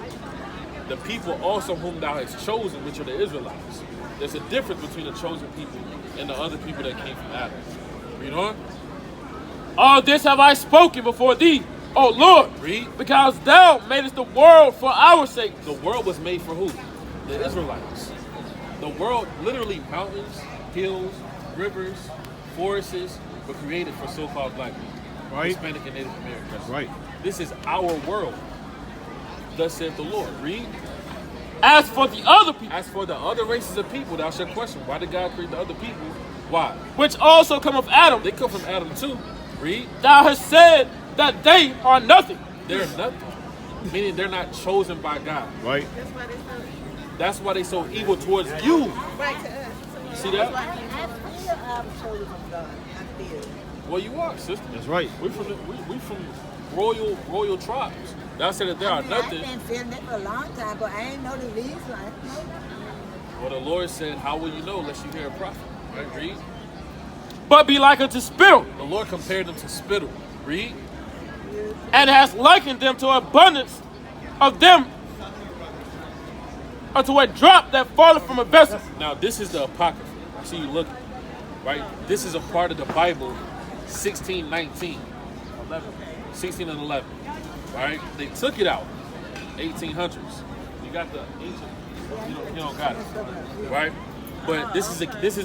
The people also whom thou hast chosen, which are the Israelites. There's a difference between the chosen people and the other people that came from Adam. Read on. All this have I spoken before thee, O Lord. Read. Because thou madest the world for our sake. The world was made for who? The Israelites. The world, literally mountains, hills, rivers, forests, were created for so-called black people. Right. Hispanic and Native Americans. That's right. This is our world. Thus saith the Lord. Read. As for the other people. As for the other races of people, thou shalt question, why did God create the other people? Why? Which also come of Adam. They come from Adam too. Read. Thou hast said that they are nothing. They're nothing. Meaning they're not chosen by God. Right. That's why they're so That's why they so evil towards you. right to us. You see that? I feel I'm chosen from God. I feel. Well, you are, sister. That's right. We from royal tribes. Thou said that there are nothing. I've been feeling that for a long time, but I ain't know the leaves like Well, the Lord said, how will you know unless you hear a prophet? Right? Read. But be like unto spittle. The Lord compared them to spittle. Read. And has likened them to abundance of them unto a drop that falleth from a vessel. Now, this is the Apocrypha. I see you looking. Right? This is a part of the Bible, 16:19. 16 and 11. Right? They took it out. 1800s. You got the ancient. You don't got it. Right? But this is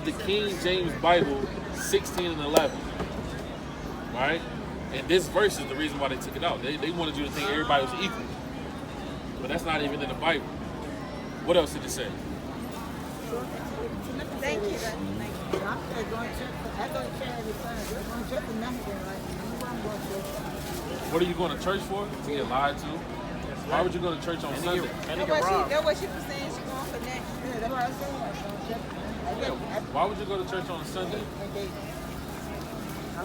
the King James Bible, 16 and 11. Right? And this verse is the reason why they took it out. They wanted you to think everybody was equal. But that's not even in the Bible. What else did it say? Thank you. I'm going to church. I go to church every Sunday. I'm going to church for nothing. I'm going to church. What are you going to church for? To get lied to? Why would you go to church on Sunday? That's what she was saying. She going for next. Yeah, that's what I said. Why would you go to church on a Sunday?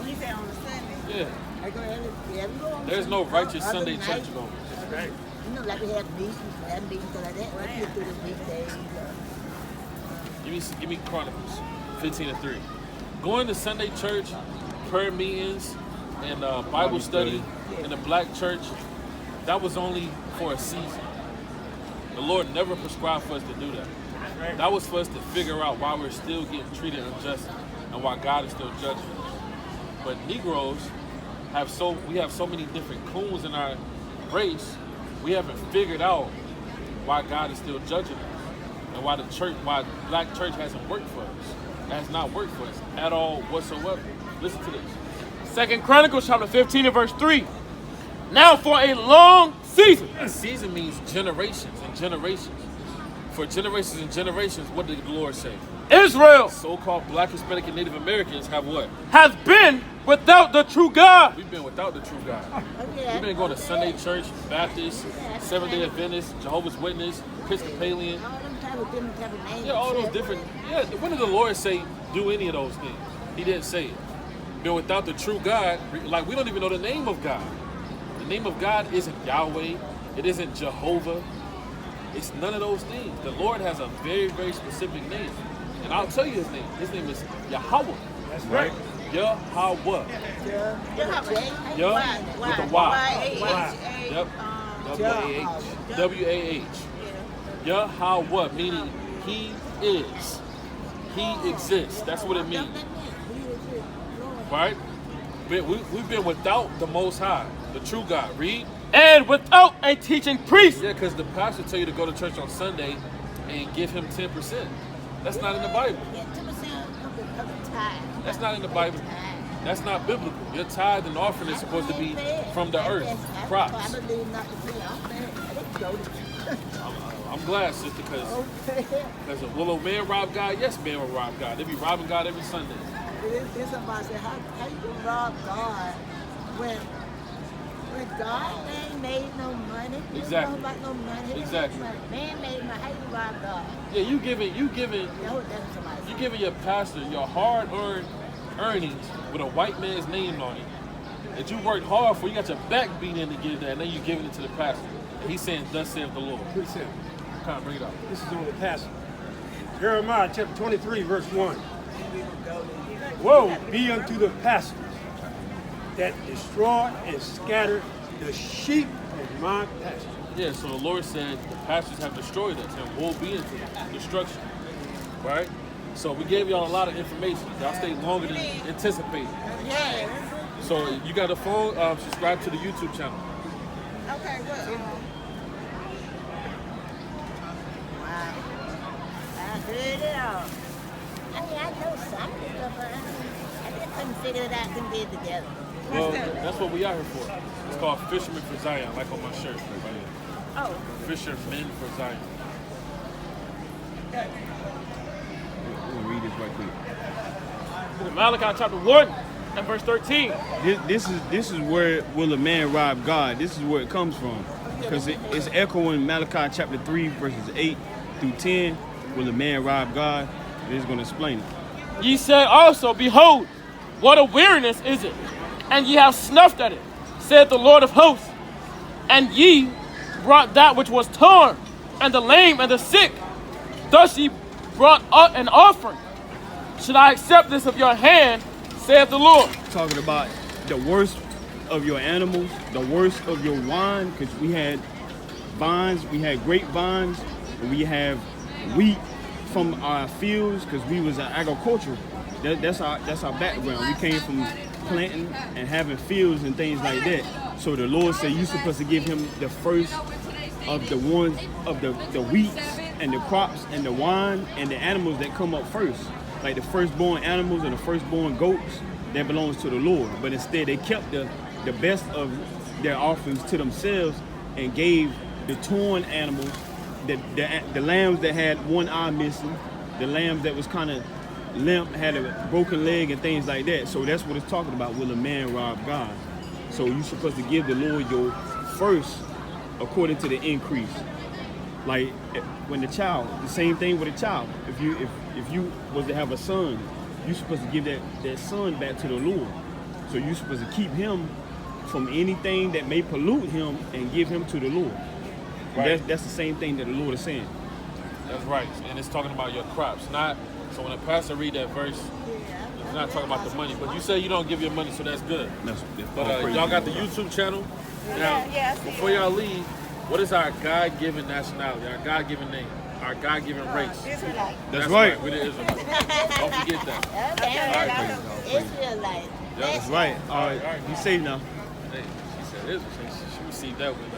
He said on a Sunday. Yeah. I go ahead and we go on There's no Sunday, righteous other Sunday night. church going. Right. You know, like we have meetings like that. We get through the weekdays. Give me Chronicles 15:3. Going to Sunday church, prayer meetings, and Bible study in the black church, that was only for a season. The Lord never prescribed for us to do that. That was for us to figure out why we're still getting treated unjustly and why God is still judging us. But Negroes we have so many different coons in our race, we haven't figured out why God is still judging us and why black church hasn't worked for us. It has not worked for us at all whatsoever. Listen to this. 2 Chronicles chapter 15 and verse 3. Now for a long season. A season means generations and generations. For generations and generations, what did the Lord say? Israel, So-called black, Hispanic, and Native Americans have what? has been without the true God. We've been without the true God. Okay. We've been going to Sunday church, Baptist, Seventh-day Adventist, Jehovah's Witness, Episcopalian. All them type of different type of names. Yeah, all those different. Yeah, when did the Lord say do any of those things? He didn't say it. Been without the true God, like we don't even know the name of God. The name of God isn't Yahweh. It isn't Jehovah. It's none of those things. The Lord has a very, very specific name. And I'll tell you his name. His name is Yahweh. That's right. Yahweh. Why? With a Y. Y-A-H-A. Yep. W-A-H. W-A-H. Yahweh, meaning he is. He exists. That's what it means. Right? We've been without the Most High, the true God. Read. And without a teaching priest. Yeah, because the pastor tell you to go to church on Sunday and give him 10%. That's not in the Bible. Yeah, 10% of the tithe. That's not in the Bible. That's not biblical. Your tithe and offering is supposed to be from the earth. Crops. I believe not to pay. I'm glad, sister, because will a man rob God? Yes, man will rob God. They be robbing God every Sunday. There's somebody say, how you can rob God when God ain't made no money? Exactly. You don't about no money. Exactly. Man made money. How you rob God? Yeah, you giving your pastor your hard-earned earnings with a white man's name on it that you worked hard for. You got your back beat in to get that, and then you giving it to the pastor. And he's saying, "Thus saith the Lord." Pretty simple. Kind of bring it up. This is on the passage. Jeremiah chapter 23, verse 1. Woe be unto the pastors that destroy and scatter the sheep of my pasture. Yeah, so the Lord said the pastors have destroyed us, and woe be unto destruction. Right? So we gave y'all a lot of information. Y'all stayed longer than anticipated. Yeah. So you got a phone, subscribe to the YouTube channel. Okay, well. Wow. I heard it all. I mean, I know some of the stuff, but I just couldn't figure it out, couldn't get it together. Well, that's what we out here for. It's called Fishermen for Zion, like on my shirt. Right here. Oh. Fishermen for Zion. We'll read this right quick. Malachi chapter 1 and verse 13. This is where will a man rob God? This is where it comes from. Because it's echoing Malachi chapter 3, verses 8 through 10. Will a man rob God? It is going to explain it. Ye said also, behold, what a weariness is it, and ye have snuffed at it, said the Lord of hosts. And ye brought that which was torn, and the lame and the sick. Thus ye brought an offering. Should I accept this of your hand, saith the Lord? Talking about the worst of your animals, the worst of your wine, because we had vines, we had grapevines, and we have wheat from our fields, because we was agriculture. That's our background. We came from planting and having fields and things like that. So the Lord said you're supposed to give him the first of the ones of the wheats and the crops and the wine and the animals that come up first. Like the firstborn animals and the firstborn goats, that belongs to the Lord. But instead they kept the best of their offerings to themselves and gave the torn animals, the lambs that had one eye missing, the lambs that was kind of limp, had a broken leg and things like that. So that's what it's talking about, will a man rob God? So you're supposed to give the Lord your first according to the increase. Like when the child, the same thing with a child. If you was to have a son, you're supposed to give that son back to the Lord. So you're supposed to keep him from anything that may pollute him and give him to the Lord. Right. That's the same thing that the Lord is saying. That's right. And it's talking about your crops. So when a pastor read that verse, it's not talking about the money. But you say you don't give your money, so that's good. But y'all got the YouTube channel? Now, before y'all leave, what is our God-given nationality, our God-given name, our God-given race? That's right. We're the Israelites. Don't forget that. Israelites. That's right. All right. You say now. Hey, she said Israel. She received that with